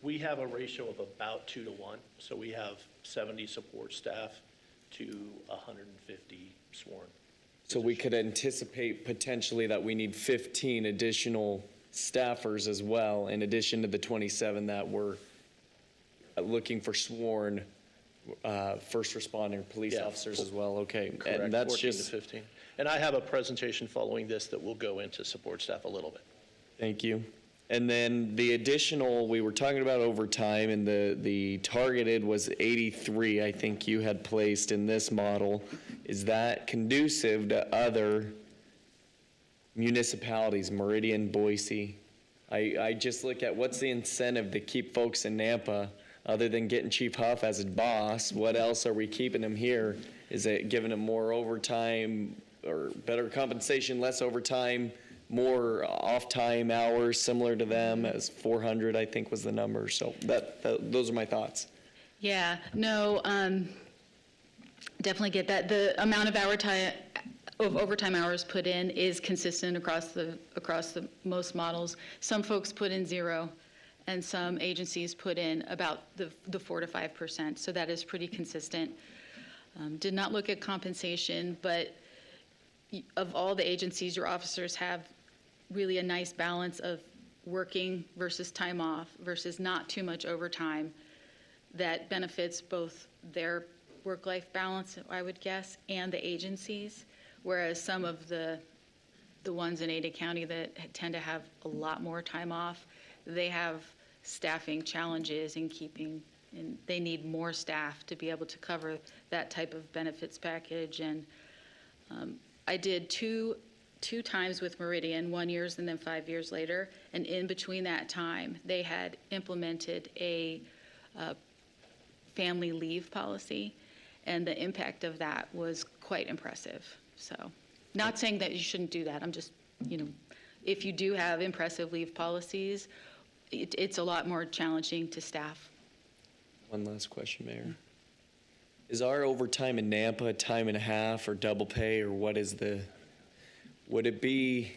we have a ratio of about 2 to 1. So we have 70 support staff to 150 sworn. So we could anticipate potentially that we need 15 additional staffers as well, in addition to the 27 that we're looking for sworn first responder police officers as well. Okay. Correct. And that's 14 just to 15. And I have a presentation following this that will go into support staff a little bit. Thank you. And then the additional, we were talking about overtime, and the targeted was 83, I think you had placed in this model. Is that conducive to other municipalities, Meridian, Boise? I just look at what's the incentive to keep folks in Nampa, other than getting Chief Huff as a boss? What else are we keeping him here? Is it giving him more overtime or better compensation, less overtime? More off-time hours similar to them, as 400, I think was the number. So those are my thoughts. Yeah, no, definitely get that. The amount of overtime hours put in is consistent across the most models. Some folks put in 0, and some agencies put in about the 4 to 5%. So that is pretty consistent. Did not look at compensation, but of all the agencies, your officers have really a nice balance of working versus time off versus not too much overtime that benefits both their work-life balance, I would guess, and the agencies, whereas some of the ones in Ada County that tend to have a lot more time off, they have staffing challenges in and they need more staff to be able to cover that type of benefits package. And I did two times with Meridian, 1 year and then 5 years later, and in between that time, they had implemented a family leave policy, and the impact of that was quite impressive. So, not saying that you shouldn't do that. I'm just, if you do have impressive leave policies, it's a lot more challenging to staff. One last question, Mayor. Is our overtime in Nampa time and a half or double pay, or what is would it be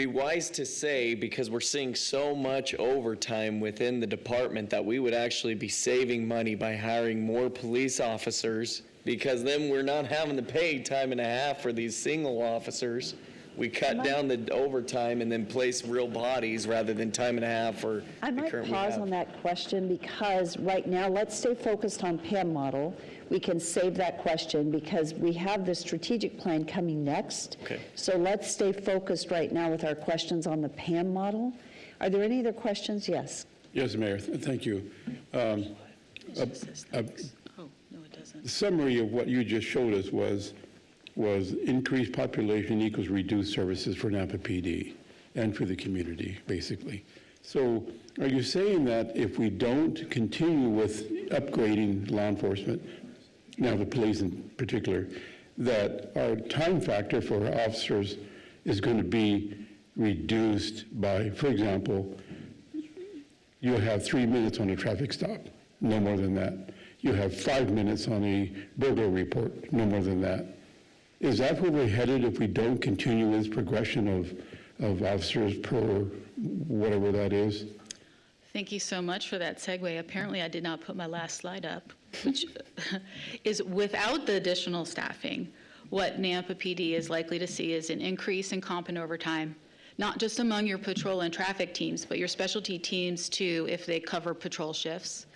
wise to say, because we're seeing so much overtime within the department, that we would actually be saving money by hiring more police officers, because then we're not having to pay time and a half for these single officers? We cut down the overtime and then place real bodies rather than time and a half for I the might current we pause have. on that question because right now, let's stay focused on PAM model. We can save that question because we have the strategic plan coming next. Okay. So let's stay focused right now with our questions on the PAM model. Are there any other questions? Yes. Yes, Mayor, thank you. Oh, no, it doesn't. The summary of what you just showed us was was increased population equals reduced services for Nampa PD and for the community, basically. So are you saying that if we don't continue with upgrading law enforcement, now the police in particular, that our time factor for our officers is going to be reduced by, for example, you'll have 3 minutes on a traffic stop, no more than that. You have 5 minutes on a burglary report, no more than that. Is that where we're headed if we don't continue this progression of officers per whatever that is? Thank you so much for that segue. Apparently, I did not put my last slide up, which is without the additional staffing, what Nampa PD is likely to see is an increase in comp and overtime, not just among your patrol and traffic teams, but your specialty teams too, if they cover patrol shifts.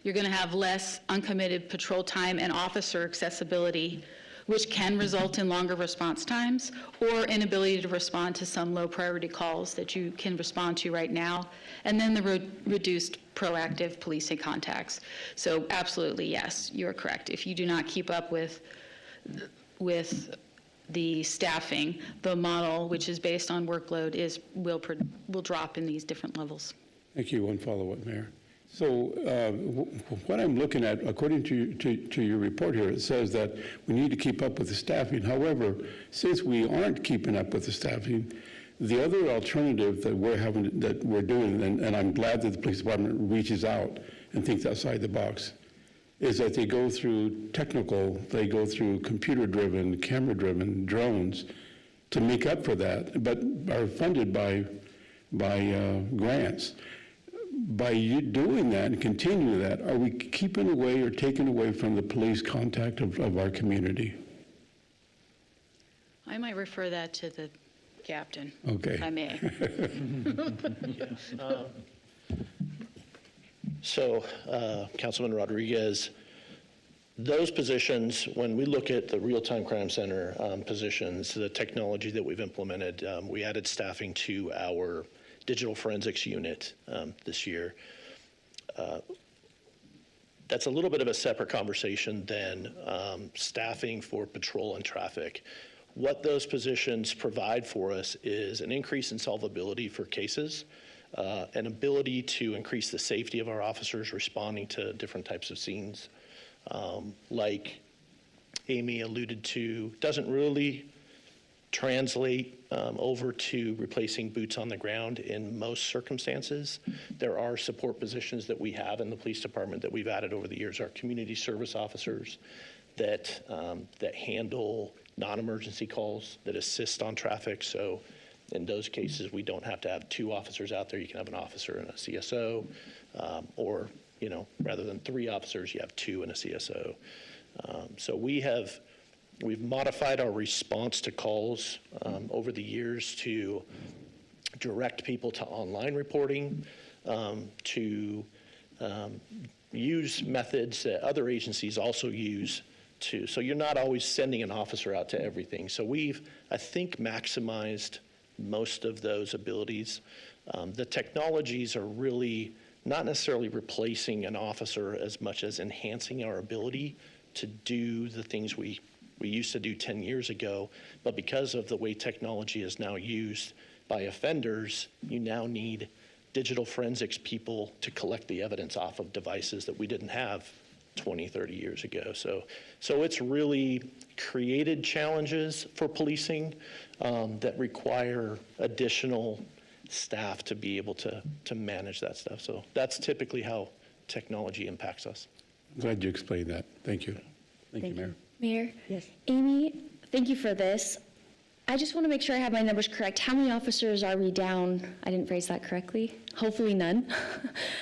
You're going to have less uncommitted patrol time and officer accessibility, which can result in longer response times or inability to respond to some low priority calls that you can respond to right now, and then the reduced proactive policing contacts. So absolutely, yes, you're correct. If you do not keep up with the staffing, the model, which is based on workload, will drop in these different levels. Thank you. One follow-up, Mayor. So what I'm looking at, according to your report here, it says that we need to keep up with the staffing. However, since we aren't keeping up with the staffing, the other alternative that we're doing, and I'm glad that the police department reaches out and thinks outside the box, is that they go through they go through computer-driven, camera-driven drones to make up for that, but are funded by grants. By you doing that and continuing that, are we keeping away or taking away from the police contact of our community? I might refer that to the captain, Okay. if I may. So, Councilman Rodriguez, those positions, when we look at the real-time crime center positions, the technology that we've implemented, we added staffing to our digital forensics unit this year. That's a little bit of a separate conversation than staffing for patrol and traffic. What those positions provide for us is an increase in solvability for cases, an ability to increase the safety of our officers responding to different types of scenes. Like Amy alluded to, doesn't really translate over to replacing boots on the ground in most circumstances. There are support positions that we have in the police department that we've added over the years, our community service officers that handle non-emergency calls, that assist on traffic. So in those cases, we don't have to have 2 officers out there. You can have an officer and a CSO, or, rather than 3 officers, you have 2 and a CSO. So we've modified our response to calls over the years to direct people to online reporting, to use methods that other agencies also use so you're not always sending an officer out to everything. So we've, I think, maximized most of those abilities. The technologies are really not necessarily replacing an officer as much as enhancing our ability to do the things we used to do 10 years ago, but because of the way technology is now used by offenders, you now need digital forensics people to collect the evidence off of devices that we didn't have 20, 30 years ago. So it's really created challenges for policing that require additional staff to be able to manage that stuff. So that's typically how technology impacts us. Glad you explained that. Thank you. Thank you, Mayor. Mayor? Yes. Amy, thank you for this. I just want to make sure I have my numbers correct. How many officers are we down? I didn't phrase that correctly. Hopefully none.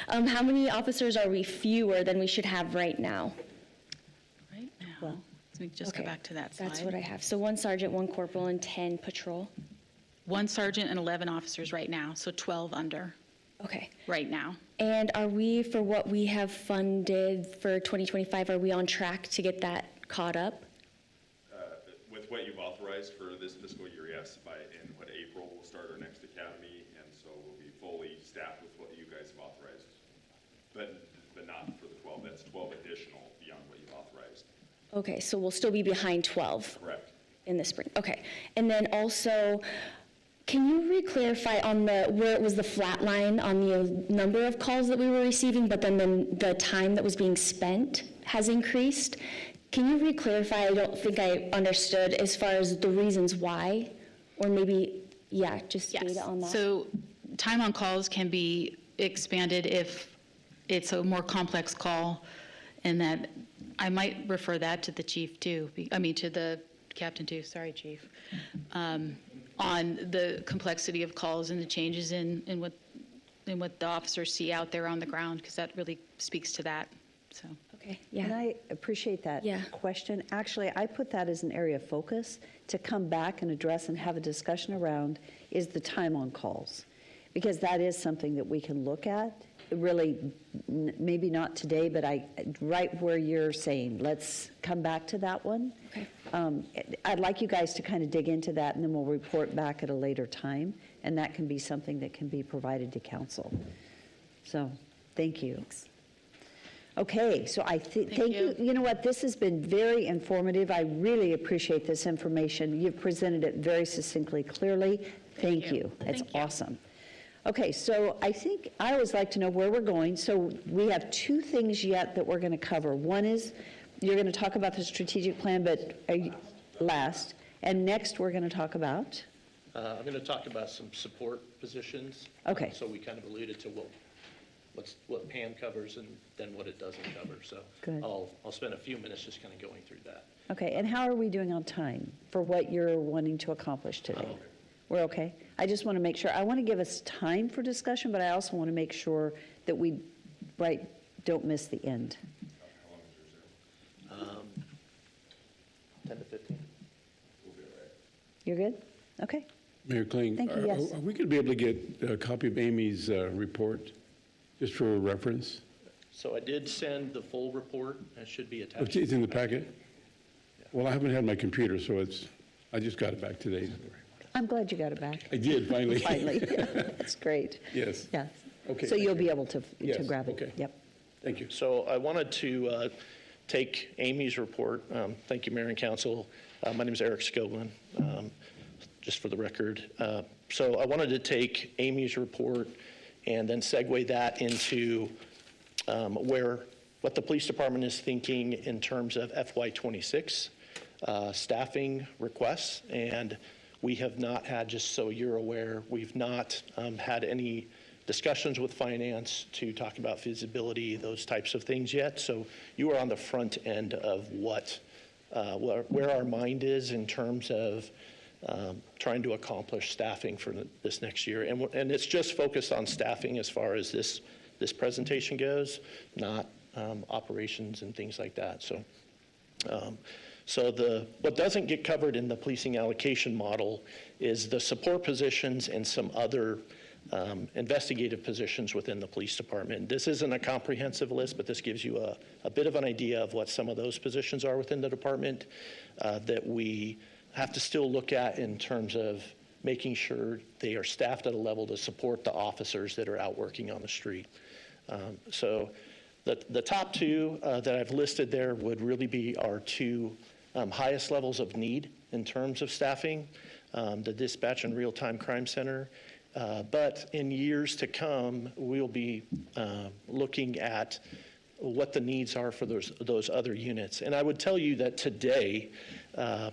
How many officers are we fewer than we should have right now? Right now, let me just go back to that slide. That's what I have. So 1 sergeant, 1 corporal, and 10 patrol. 1 sergeant and 11 officers right now, so 12 under. Okay. Right now. And are we, for what we have funded for 2025, are we on track to get that caught up? With what you've authorized for this fiscal year, yes. In April, we'll start our next academy, and so we'll be fully staffed with what you guys have authorized. But not for the 12. That's 12 additional beyond what you've authorized. Okay, so we'll still be behind 12. Correct. In the spring, okay. And then also, can you re-clarify on where it was the flat line on the number of calls that we were receiving, but then the time that was being spent has increased? Can you re-clarify? I don't think I understood as far as the reasons why, or maybe, yeah, just data on that. So time on calls can be expanded if it's a more complex call, and that I might refer that to the chief too, to the captain too, sorry, chief, on the complexity of calls and the changes in what the officers see out there on the ground, because that really speaks to that, so. Okay, yeah. And I appreciate that question. Actually, I put that as an area of focus to come back and address and have a discussion around is the time on calls. Because that is something that we can look at, really, maybe not today, but right where you're saying, let's come back to that one. Okay. I'd like you guys to kind of dig into that, and then we'll report back at a later time, and that can be something that can be provided to council. So, thank you. Thanks. Okay, so thank you. You know what, this has been very informative. I really appreciate this information. You've presented it very succinctly, clearly. Thank you. That's awesome. Okay, so I think I always like to know where we're going. So we have two things yet that we're going to cover. One is you're going to talk about the strategic plan, but last. And next we're going to talk about? I'm going to talk about some support positions. Okay. So we kind of alluded to what PAM covers and then what it doesn't cover. So Good. I'll spend a few minutes just kind of going through that. Okay, and how are we doing on time for what you're wanting to accomplish today? We're okay? I just want to make sure, I want to give us time for discussion, but I also want to make sure that we don't miss the end. 10 to 15. You're good? Okay. Mayor Kling, Thank you, yes. are we going to be able to get a copy of Amy's report, just for reference? So I did send the full report. It should be attached. It's in the packet? Well, I haven't had my computer, so I just got it back today. I'm glad you got it back. I did, finally. Finally. That's great. Yes. Yeah. Okay. So you'll be able to Yes, grab it? okay. Yep. Thank you. So I wanted to take Amy's report. Thank you, Mayor and Council. My name is Eric Scoglin, just for the record. So I wanted to take Amy's report and then segue that into what the police department is thinking in terms of FY26 staffing requests. And we have not had, just so you're aware, we've not had any discussions with finance to talk about feasibility, those types of things yet. So you are on the front end of where our mind is in terms of trying to accomplish staffing for this next year. And it's just focused on staffing as far as this presentation goes, not operations and things like that. So what doesn't get covered in the policing allocation model is the support positions and some other investigative positions within the police department. This isn't a comprehensive list, but this gives you a bit of an idea of what some of those positions are within the department that we have to still look at in terms of making sure they are staffed at a level to support the officers that are out working on the street. So the top two that I've listed there would really be our two highest levels of need in terms of staffing, the Dispatch and Real-Time Crime Center. But in years to come, we'll be looking at what the needs are for those other units. And I would tell you that today,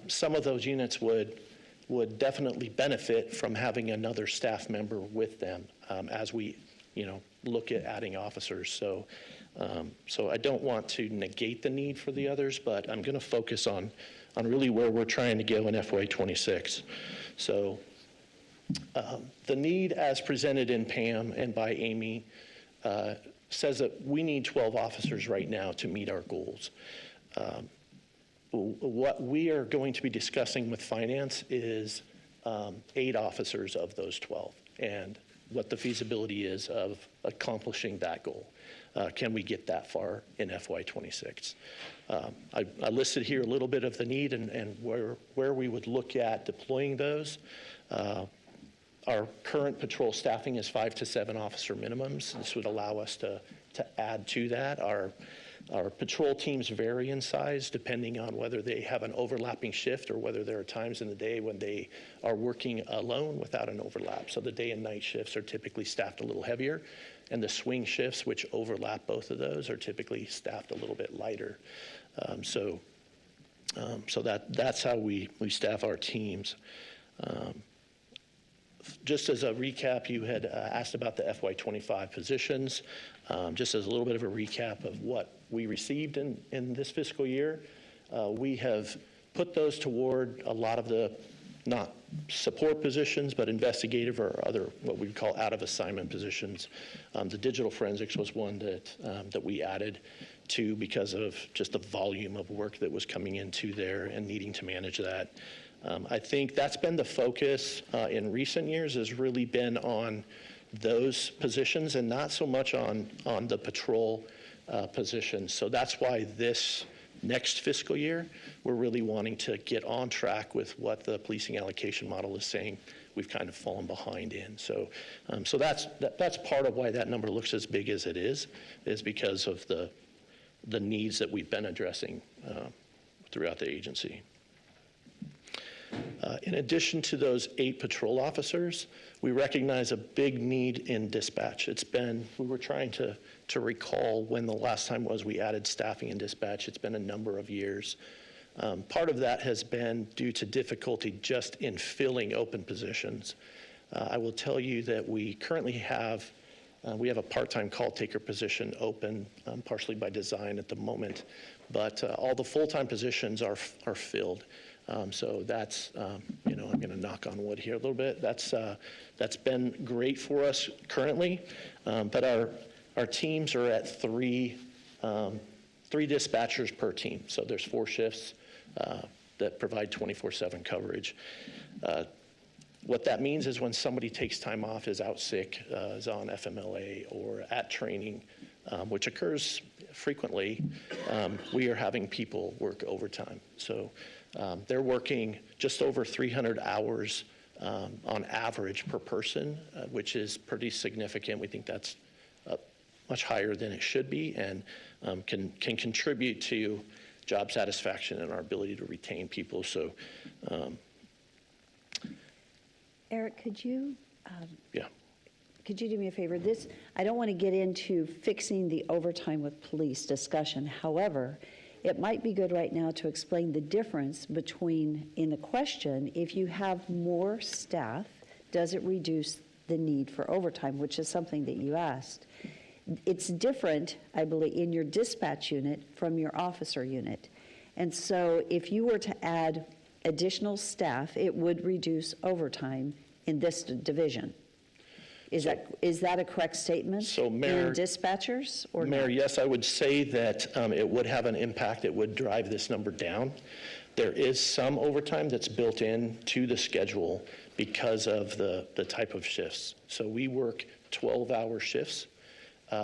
some of those units would definitely benefit from having another staff member with them as we, look at adding officers. So I don't want to negate the need for the others, but I'm going to focus on really where we're trying to go in FY26. So the need as presented in PAM and by Amy says that we need 12 officers right now to meet our goals. What we are going to be discussing with finance is 8 officers of those 12 and what the feasibility is of accomplishing that goal. Can we get that far in FY26? I listed here a little bit of the need and where we would look at deploying those. Our current patrol staffing is 5 to 7 officer minimums. This would allow us to add to that. Our patrol teams vary in size depending on whether they have an overlapping shift or whether there are times in the day when they are working alone without an overlap. So the day and night shifts are typically staffed a little heavier, and the swing shifts, which overlap both of those, are typically staffed a little bit lighter. So that's how we staff our teams. Just as a recap, you had asked about the FY25 positions. Just as a little bit of a recap of what we received in this fiscal year, we have put those toward a lot of the, not support positions, but investigative or other, what we call out of assignment positions. The digital forensics was one that we added to because of just the volume of work that was coming into there and needing to manage that. I think that's been the focus in recent years, has really been on those positions and not so much on the patrol positions. So that's why this next fiscal year, we're really wanting to get on track with what the policing allocation model is saying we've kind of fallen behind in. So that's part of why that number looks as big as it is because of the needs that we've been addressing throughout the agency. In addition to those 8 patrol officers, we recognize a big need in dispatch. We were trying to recall when the last time was we added staffing in dispatch. It's been a number of years. Part of that has been due to difficulty just in filling open positions. I will tell you that we currently have a part-time call taker position open, partially by design at the moment, but all the full-time positions are filled. So that's, I'm going to knock on wood here a little bit. That's been great for us currently, but our teams are at three dispatchers per team. So there's 4 shifts that provide 24/7 coverage. What that means is when somebody takes time off, is out sick, is on FMLA or at training, which occurs frequently, we are having people work overtime. So they're working just over 300 hours on average per person, which is pretty significant. We think that's much higher than it should be and can contribute to job satisfaction and our ability to retain people. So, Eric, could you yeah. Could you do me a favor? I don't want to get into fixing the overtime with police discussion. However, it might be good right now to explain the difference between, in the question, if you have more staff, does it reduce the need for overtime, which is something that you asked. It's different, I believe, in your dispatch unit from your officer unit. And so if you were to add additional staff, it would reduce overtime in this division. Is that a correct statement? So, Mayor, in dispatchers or Mayor, not? yes, I would say that it would have an impact. It would drive this number down. There is some overtime that's built in to the schedule because of the type of shifts. So we work 12-hour shifts,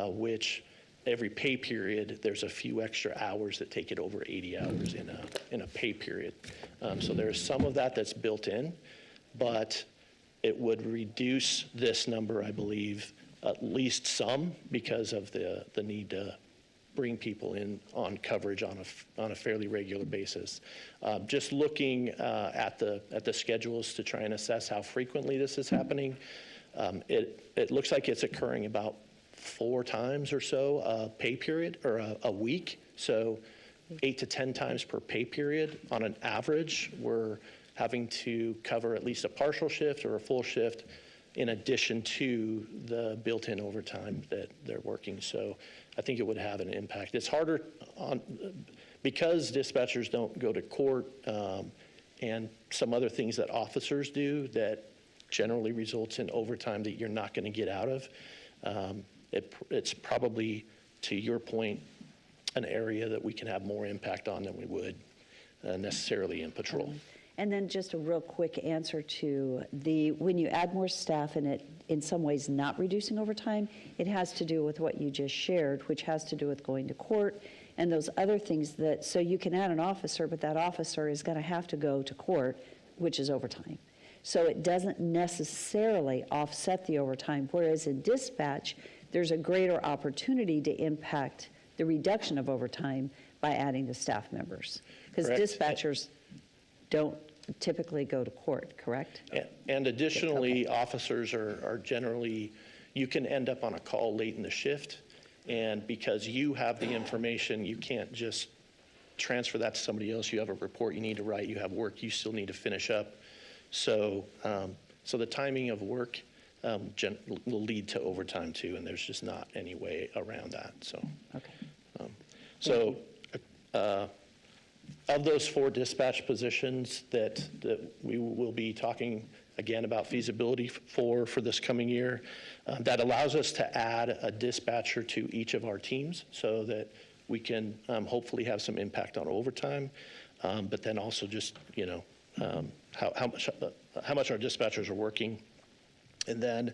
which every pay period, there's a few extra hours that take it over 80 hours in a pay period. So there's some of that that's built in, but it would reduce this number, I believe, at least some because of the need to bring people in on coverage on a fairly regular basis. Just looking at the schedules to try and assess how frequently this is happening, it looks like it's occurring about 4 times or so a pay period or a week. So 8 to 10 times per pay period on an average. We're having to cover at least a partial shift or a full shift in addition to the built-in overtime that they're working. So I think it would have an impact. It's harder because dispatchers don't go to court and some other things that officers do that generally results in overtime that you're not going to get out of. It's probably, to your point, an area that we can have more impact on than we would necessarily in patrol. And then just a real quick answer to when you add more staff and it in some ways not reducing overtime, it has to do with what you just shared, which has to do with going to court and those other things so you can add an officer, but that officer is going to have to go to court, which is overtime. So it doesn't necessarily offset the overtime, whereas in dispatch, there's a greater opportunity to impact the reduction of overtime by adding the staff members? Because Correct. dispatchers don't typically go to court, correct? And additionally, officers are generally, you can end up on a call late in the shift, and because you have the information, you can't just transfer that to somebody else. You have a report you need to write, you have work you still need to finish up. So, so the timing of work will lead to overtime too, and there's just not any way around that, so. Okay. So, of those 4 dispatch positions that we will be talking again about feasibility for this coming year, that allows us to add a dispatcher to each of our teams so that we can hopefully have some impact on overtime, but then also just, you know, how much our dispatchers are working. And then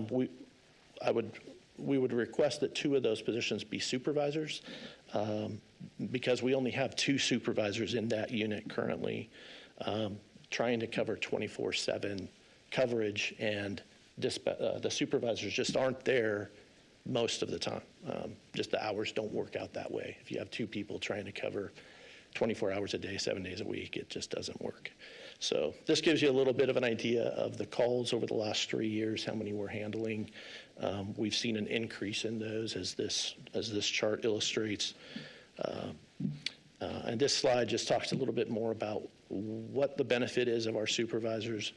we would request that 2 of those positions be supervisors, because we only have 2 supervisors in that unit currently, trying to cover 24/7 coverage, and the supervisors just aren't there most of the time. Just the hours don't work out that way. If you have 2 people trying to cover 24 hours a day, 7 days a week, it just doesn't work. So this gives you a little bit of an idea of the calls over the last 3 years, how many we're handling. We've seen an increase in those as this chart illustrates. And this slide just talks a little bit more about what the benefit is of our supervisors.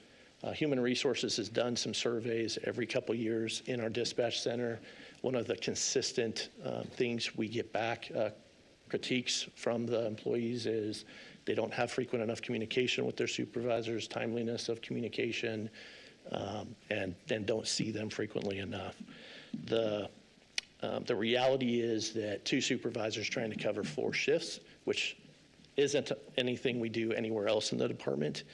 Human Resources has done some surveys every couple years in our dispatch center. One of the consistent things we get back, critiques from the employees, is they don't have frequent enough communication with their supervisors, timeliness of communication, and don't see them frequently enough. The reality is that 2 supervisors trying to cover 4 shifts, which isn't anything we do anywhere else in the department,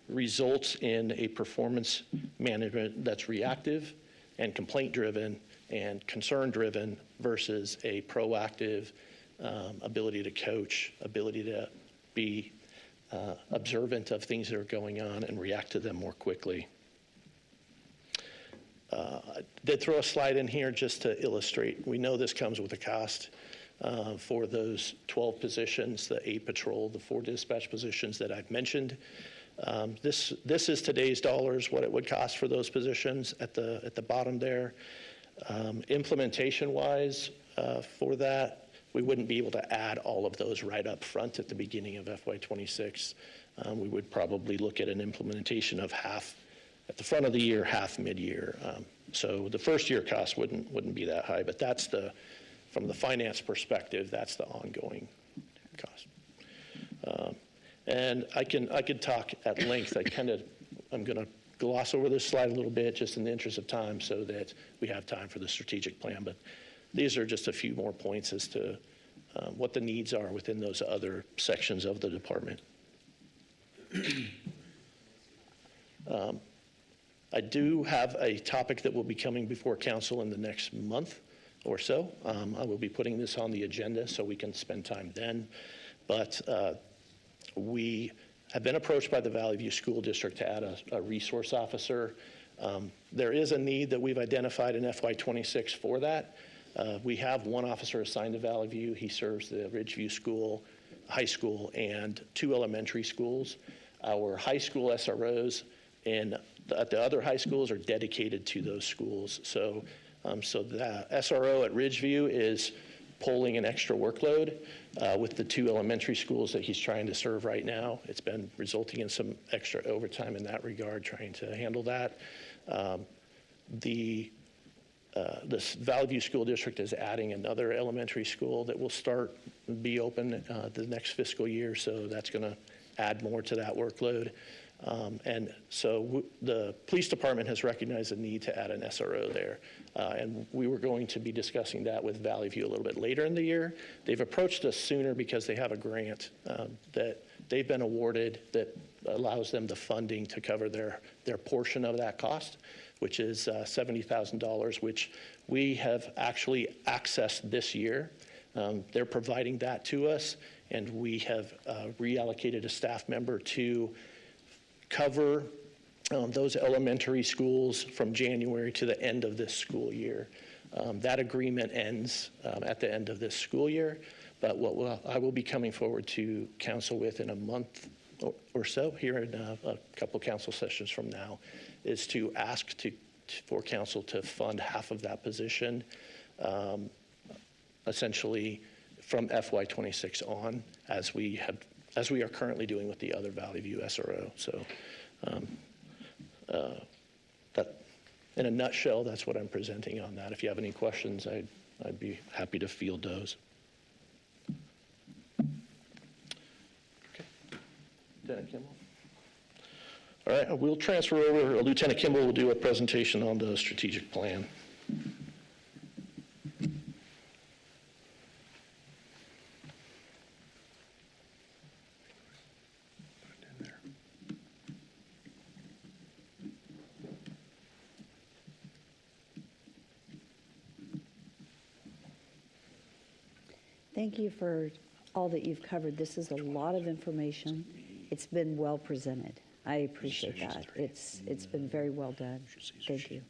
results in a performance management that's reactive and complaint-driven and concern-driven versus a proactive ability to coach, ability to be observant of things that are going on and react to them more quickly. I did throw a slide in here just to illustrate. We know this comes with a cost for those 12 positions, the 8 patrol, the 4 dispatch positions that I've mentioned. This is today's dollars, what it would cost for those positions at the bottom there. Implementation-wise, for that, we wouldn't be able to add all of those right up front at the beginning of FY26. We would probably look at an implementation of half at the front of the year, half mid-year. So the first year cost wouldn't be that high, but that's from the finance perspective, that's the ongoing cost. And I could talk at length. I'm going to gloss over this slide a little bit just in the interest of time so that we have time for the strategic plan. But these are just a few more points as to what the needs are within those other sections of the department. I do have a topic that will be coming before council in the next month or so. I will be putting this on the agenda so we can spend time then. But we have been approached by the Valley View School District to add a resource officer. There is a need that we've identified in FY26 for that. We have 1 officer assigned to Valley View. He serves the Ridgeview School, high school, and 2 elementary schools. Our high school SROs at the other high schools are dedicated to those schools. So the SRO at Ridgeview is pulling an extra workload with the 2 elementary schools that he's trying to serve right now. It's been resulting in some extra overtime in that regard, trying to handle that. This Valley View School District is adding another elementary school that will be open the next fiscal year, so that's going to add more to that workload. And so the police department has recognized the need to add an SRO there. And we were going to be discussing that with Valley View a little bit later in the year. They've approached us sooner because they have a grant that they've been awarded that allows them the funding to cover their portion of that cost, which is $70,000, which we have actually accessed this year. They're providing that to us, and we have reallocated a staff member to cover those elementary schools from January to the end of this school year. That agreement ends at the end of this school year, but I will be coming forward to council with in a month or so, here in a couple council sessions from now, is to ask for council to fund half of that position, essentially from FY26 on, as we are currently doing with the other Valley View SRO. So that, in a nutshell, that's what I'm presenting on that. If you have any questions, I'd be happy to field those. Okay. Lieutenant Kimball. All right, we'll transfer over. Lieutenant Kimball will do a presentation on the strategic plan. Thank you for all that you've covered. This is a lot of information. It's been well presented. I appreciate that. It's been very well done. Thank you.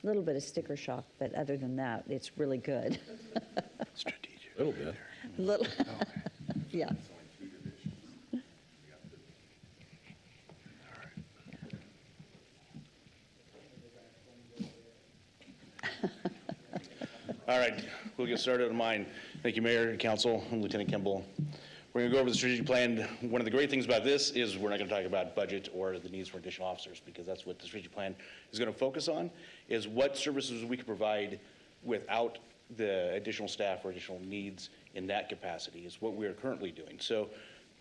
A little bit of sticker shock, but other than that, it's really good. Strategic. A little bit. Little, yeah. All right, we'll get started on mine. Thank you, Mayor and Council. I'm Lieutenant Kimball. We're going to go over the strategic plan. One of the great things about this is we're not going to talk about budget or the needs for additional officers, because that's what the strategic plan is going to focus on, is what services we can provide without the additional staff or additional needs in that capacity is what we are currently doing. So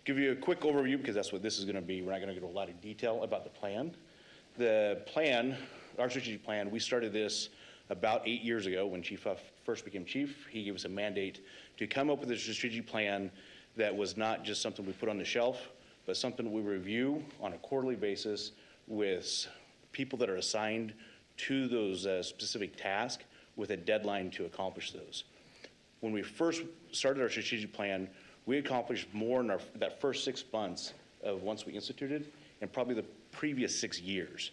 give you a quick overview, because that's what this is going to be. We're not going to go into a lot of detail about the plan. The plan, our strategic plan, we started this about 8 years ago when Chief Huff first became chief. He gave us a mandate to come up with a strategic plan that was not just something we put on the shelf, but something we review on a quarterly basis with people that are assigned to those specific tasks with a deadline to accomplish those. When we first started our strategic plan, we accomplished more in that first 6 months of once we instituted, and probably the previous 6 years.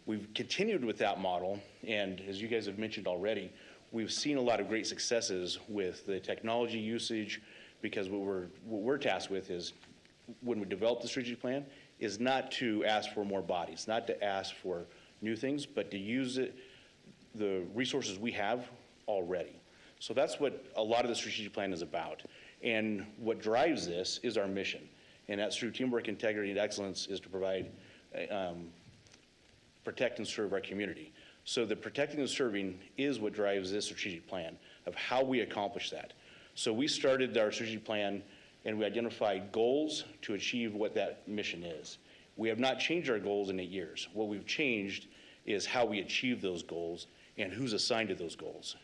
We've continued with that model, and as you guys have mentioned already, we've seen a lot of great successes with the technology usage, because what we're tasked with is, when we develop the strategic plan, is not to ask for more bodies, not to ask for new things, but to use the resources we have already. So that's what a lot of the strategic plan is about. And what drives this is our mission, and that's through teamwork, integrity, and excellence, is to provide protect and serve our community. So the protecting and serving is what drives this strategic plan of how we accomplish that. So we started our strategic plan and we identified goals to achieve what that mission is. We have not changed our goals in 8 years. What we've changed is how we achieve those goals and who's assigned to those goals.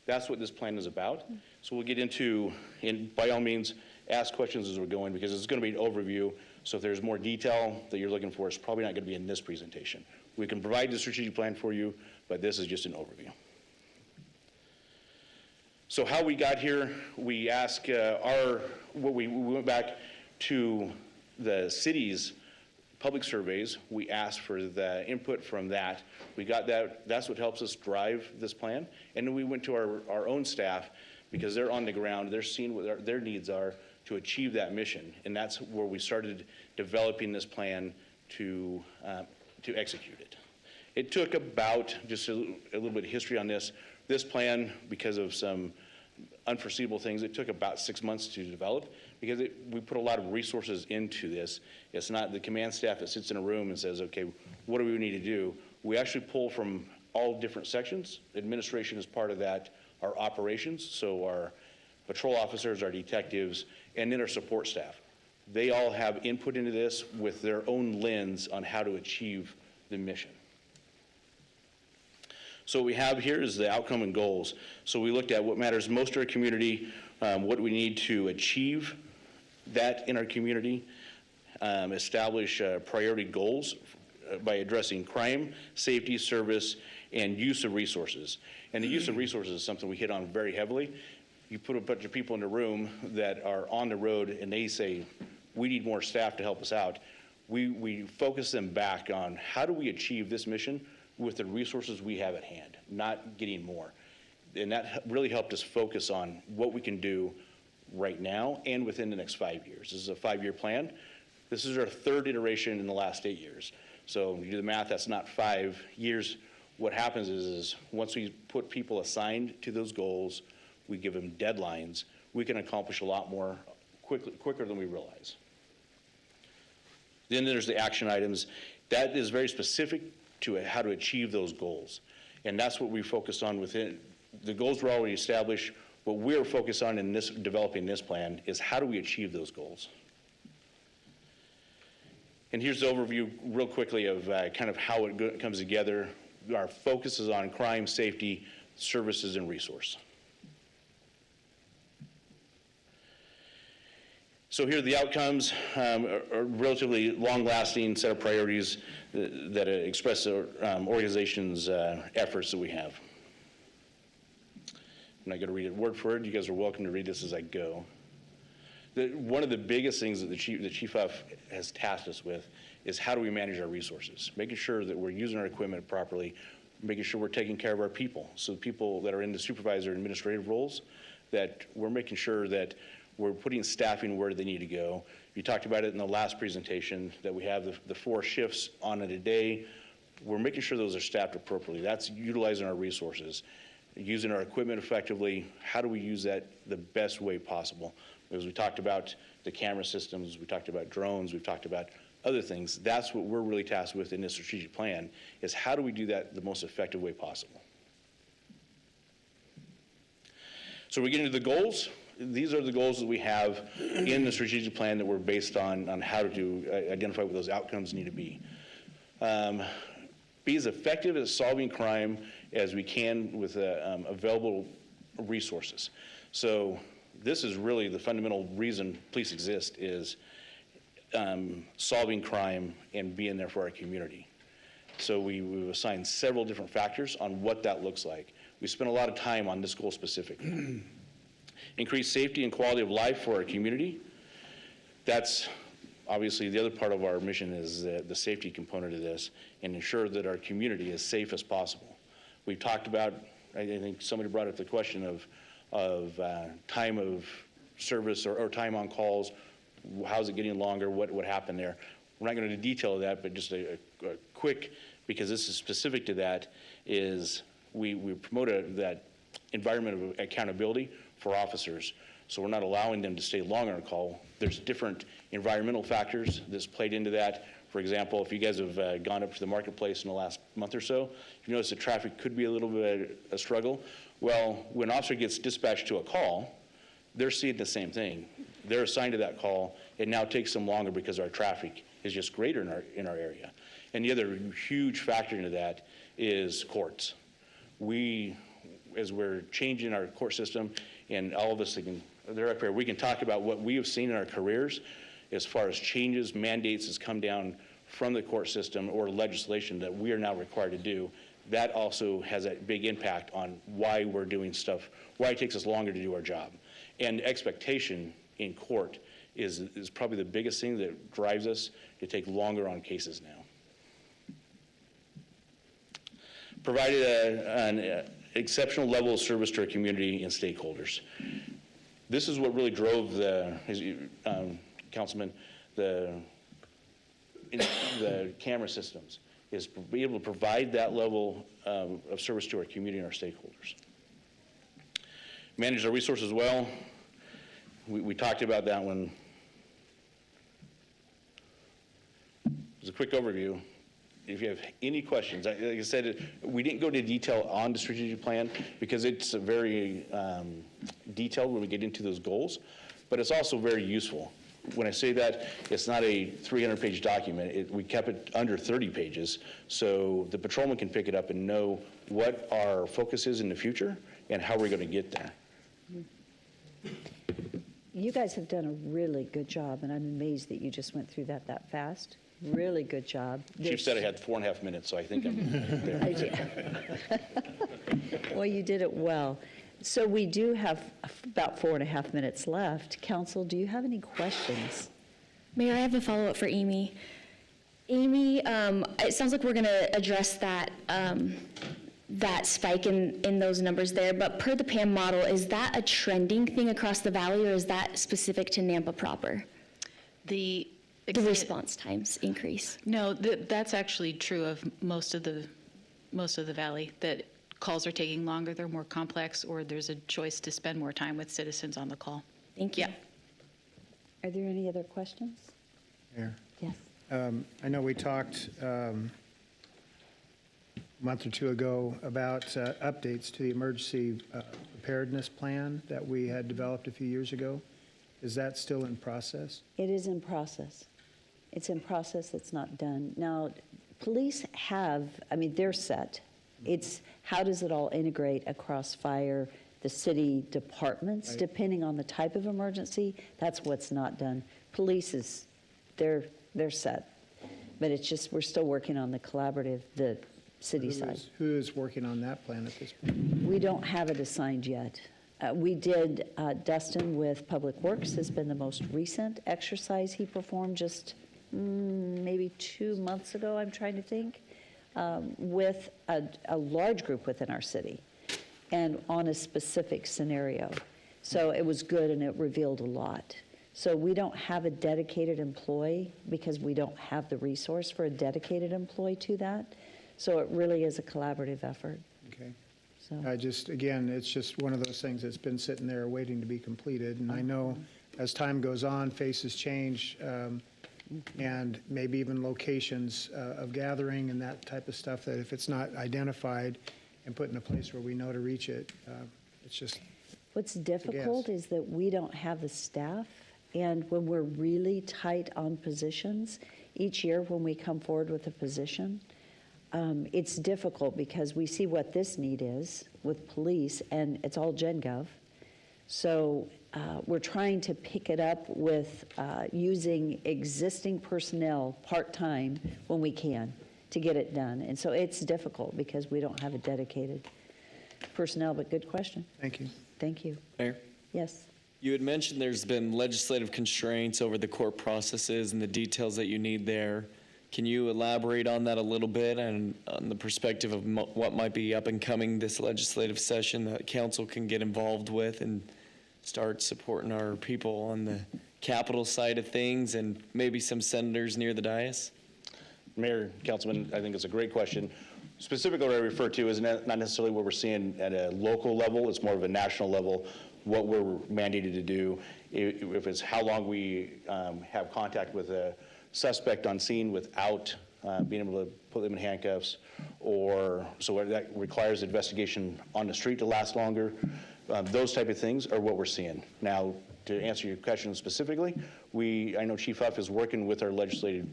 That's what this plan is about. So we'll get into, and by all means, ask questions as we're going, because it's going to be an overview. So if there's more detail that you're looking for, it's probably not going to be in this presentation. We can provide the strategic plan for you, but this is just an overview. So how we got here, we asked we went back to the city's public surveys. We asked for the input from that. We got that. That's what helps us drive this plan. And then we went to our own staff, because they're on the ground. They're seeing what their needs are to achieve that mission. And that's where we started developing this plan to execute it. It took about, just a little bit of history on this plan, because of some unforeseeable things, it took about 6 months to develop, because we put a lot of resources into this. It's not the command staff that sits in a room and says, okay, what do we need to do? We actually pull from all different sections. Administration is part of that, our operations, so our patrol officers, our detectives, and then our support staff. They all have input into this with their own lens on how to achieve the mission. So what we have here is the outcome and goals. So we looked at what matters most to our community, what we need to achieve that in our community, establish priority goals by addressing crime, safety, service, and use of resources. And the use of resources is something we hit on very heavily. You put a bunch of people in the room that are on the road and they say, we need more staff to help us out. we focus them back on how do we achieve this mission with the resources we have at hand, not getting more. And that really helped us focus on what we can do right now and within the next 5 years. This is a 5-year plan. This is our 3rd iteration in the last 8 years. So when you do the math, that's not 5 years. What happens is once we put people assigned to those goals, we give them deadlines, we can accomplish a lot more quicker than we realize. Then there's the action items. That is very specific to how to achieve those goals. And that's what we focused on within. The goals were already established. What we're focused on in developing this plan is how do we achieve those goals? And here's the overview real quickly of kind of how it comes together. Our focus is on crime, safety, services, and resource. So here are the outcomes, a relatively long-lasting set of priorities that express the organization's efforts that we have. I'm not going to read it word for word. You guys are welcome to read this as I go. One of the biggest things that the Chief of has tasked us with is how do we manage our resources, making sure that we're using our equipment properly, making sure we're taking care of our people. So the people that are in the supervisor and administrative roles, that we're making sure that we're putting staffing where they need to go. You talked about it in the last presentation, that we have the 4 shifts on it a day. We're making sure those are staffed appropriately. That's utilizing our resources, using our equipment effectively. How do we use that the best way possible? Because we talked about the camera systems, we talked about drones, we've talked about other things. That's what we're really tasked with in this strategic plan, is how do we do that the most effective way possible? So we get into the goals. These are the goals that we have in the strategic plan that we're based on how to identify what those outcomes need to be. Be as effective at solving crime as we can with available resources. So this is really the fundamental reason police exist, is solving crime and being there for our community. So we've assigned several different factors on what that looks like. We spent a lot of time on this goal specifically. Increase safety and quality of life for our community. That's obviously the other part of our mission, is the safety component of this, and ensure that our community is safe as possible. We've talked about, I think somebody brought up the question of time of service or time on calls. How's it getting longer? What happened there? We're not going to detail that, but just a quick, because this is specific to that, is we promote that environment of accountability for officers. So we're not allowing them to stay longer on call. There's different environmental factors that's played into that. For example, if you guys have gone up to the marketplace in the last month or so, you notice that traffic could be a little bit a struggle. Well, when an officer gets dispatched to a call, they're seeing the same thing. They're assigned to that call. It now takes them longer because our traffic is just greater in our area. And the other huge factor into that is courts. As we're changing our court system, and all of us, they're up here, we can talk about what we have seen in our careers as far as changes, mandates has come down from the court system or legislation that we are now required to do. That also has a big impact on why we're doing stuff, why it takes us longer to do our job. And expectation in court is probably the biggest thing that drives us to take longer on cases now. Provided an exceptional level of service to our community and stakeholders. This is what really drove Councilman, the camera systems, is to be able to provide that level of service to our community and our stakeholders. Manage our resources well. We talked about that one. As a quick overview, if you have any questions, like I said, we didn't go into detail on the strategic plan because it's very detailed when we get into those goals, but it's also very useful. When I say that, it's not a 300-page document. We kept it under 30 pages, so the patrolman can pick it up and know what our focus is in the future and how we're going to get there. You guys have done a really good job, and I'm amazed that you just went through that fast. Really good job. Chief said I had 4.5 minutes, so I think I'm there. Well, you did it well. So we do have about 4.5 minutes left. Council, do you have any questions? Mayor, I have a follow-up for Amy. Amy, it sounds like we're going to address that, that spike in those numbers there, but per the PAM model, is that a trending thing across the valley, or is that specific to Nampa proper? The response times increase? No, that's actually true of most of the valley, that calls are taking longer, they're more complex, or there's a choice to spend more time with citizens on the call. Thank you. Yeah. Are there any other questions? Mayor? Yes. I know we talked a month or two ago about updates to the emergency preparedness plan that we had developed a few years ago. Is that still in process? It is in process. It's in process, it's not done. Now, police have, I mean, they're set. It's how does it all integrate across fire, the city departments, Right. depending on the type of emergency, that's what's not done. Police is, they're set. But it's just, we're still working on the collaborative, the city side. Who is working on that plan at this point? We don't have it assigned yet. We did, Dustin with Public Works has been the most recent exercise he performed just maybe 2 months ago, I'm trying to think, with a large group within our city and on a specific scenario. So it was good and it revealed a lot. So we don't have a dedicated employee because we don't have the resource for a dedicated employee to that. So it really is a collaborative effort. Okay. So. Again, it's just one of those things that's been sitting there waiting to be completed. And I know as time goes on, faces change, and maybe even locations of gathering and that type of stuff, that if it's not identified and put in a place where we know to reach it, it's just. What's difficult is that we don't have the staff, and when we're really tight on positions, each year when we come forward with a position, it's difficult because we see what this need is with police, and it's all Gen Gov. So we're trying to pick it up with using existing personnel part-time when we can to get it done. And so it's difficult because we don't have a dedicated personnel, but good question. Thank you. Thank you. Mayor? Yes. You had mentioned there's been legislative constraints over the court processes and the details that you need there. Can you elaborate on that a little bit and on the perspective of what might be up and coming this legislative session that council can get involved with and start supporting our people on the capital side of things and maybe some senators near the dais? Mayor, Councilman, I think it's a great question. Specifically, what I refer to is not necessarily what we're seeing at a local level, it's more of a national level, what we're mandated to do. If it's how long we have contact with a suspect on scene without being able to put them in handcuffs, or so that requires investigation on the street to last longer. Those type of things are what we're seeing. Now, to answer your question specifically, I know Chief Huff is working with our legislative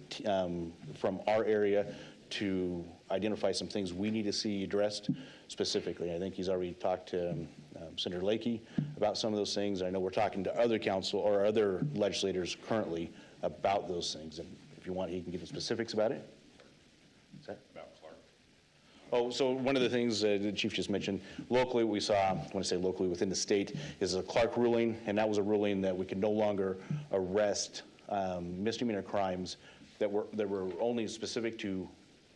from our area to identify some things we need to see addressed specifically. I think he's already talked to Senator Lakey about some of those things. I know we're talking to other council or other legislators currently about those things. And if you want, he can give the specifics about it. Is that? About Clark. Oh, so one of the things the Chief just mentioned, locally we saw, when I say locally within the state, is a Clark ruling, and that was a ruling that we could no longer arrest misdemeanor crimes that were only specific to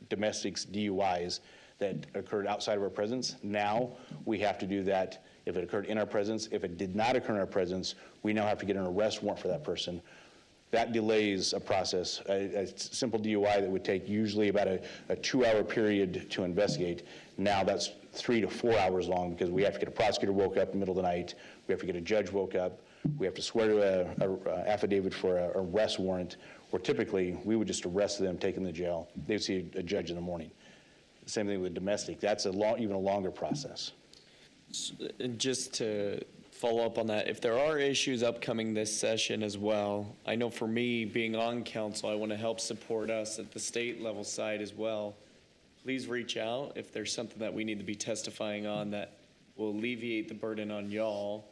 domestics, DUIs, that occurred outside of our presence. Now we have to do that if it occurred in our presence. If it did not occur in our presence, we now have to get an arrest warrant for that person. That delays a process. A simple DUI that would take usually about a 2-hour period to investigate. Now that's 3 to 4 hours long because we have to get a prosecutor woke up in the middle of the night. We have to get a judge woke up. We have to swear to a affidavit for an arrest warrant, where typically we would just arrest them, take them to jail. They would see a judge in the morning. Same thing with domestic. That's even a longer process. And just to follow up on that, if there are issues upcoming this session as well, I know for me, being on council, I want to help support us at the state level side as well. Please reach out if there's something that we need to be testifying on that will alleviate the burden on y'all,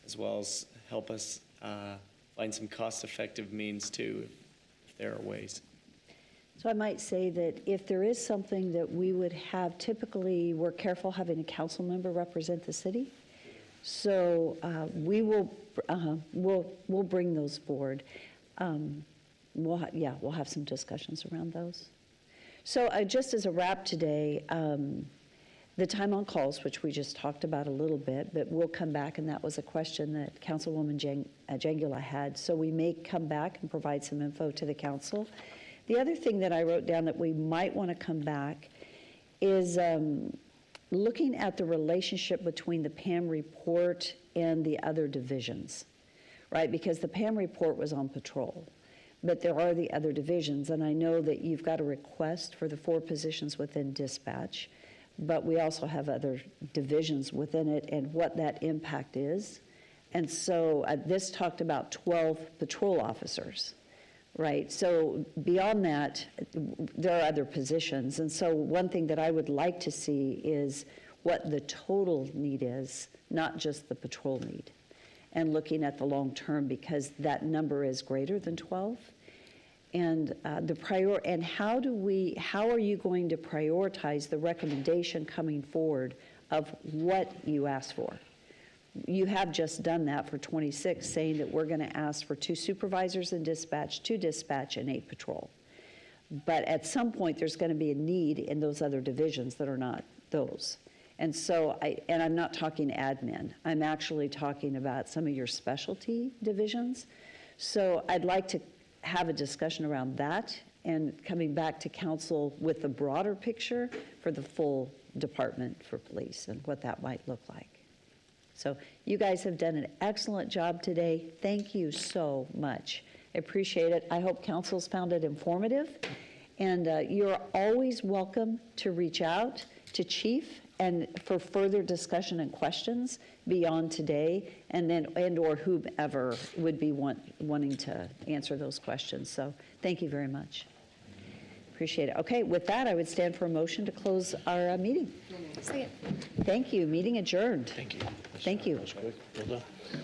as well as help us find some cost-effective means too, if there are ways. So I might say that if there is something that we would have, typically we're careful having a council member represent the city. So we'll bring those forward. we'll have some discussions around those. So just as a wrap today, the time on calls, which we just talked about a little bit, but we'll come back, and that was a question that Councilwoman Jangula had. So we may come back and provide some info to the council. The other thing that I wrote down that we might want to come back is looking at the relationship between the PAM report and the other divisions, right? Because the PAM report was on patrol, but there are the other divisions, and I know that you've got a request for the 4 positions within dispatch, but we also have other divisions within it and what that impact is. And so this talked about 12 patrol officers, right? So beyond that, there are other positions. And so one thing that I would like to see is what the total need is, not just the patrol need, and looking at the long term, because that number is greater than 12. And and how are you going to prioritize the recommendation coming forward of what you asked for? You have just done that for 26, saying that we're going to ask for 2 supervisors in dispatch, 2 dispatch, and 8 patrol. But at some point, there's going to be a need in those other divisions that are not those. And so, I'm not talking admin. I'm actually talking about some of your specialty divisions. So I'd like to have a discussion around that and coming back to council with a broader picture for the full department for police and what that might look like. So you guys have done an excellent job today. Thank you so much. I appreciate it. I hope council's found it informative. And you're always welcome to reach out to Chief and for further discussion and questions beyond today, and/or whomever would be wanting to answer those questions. So thank you very much. Appreciate it. Okay, with that, I would stand for a motion to close our meeting. Second. Thank you. Meeting adjourned. Thank you. Thank you. That was quick. Well done.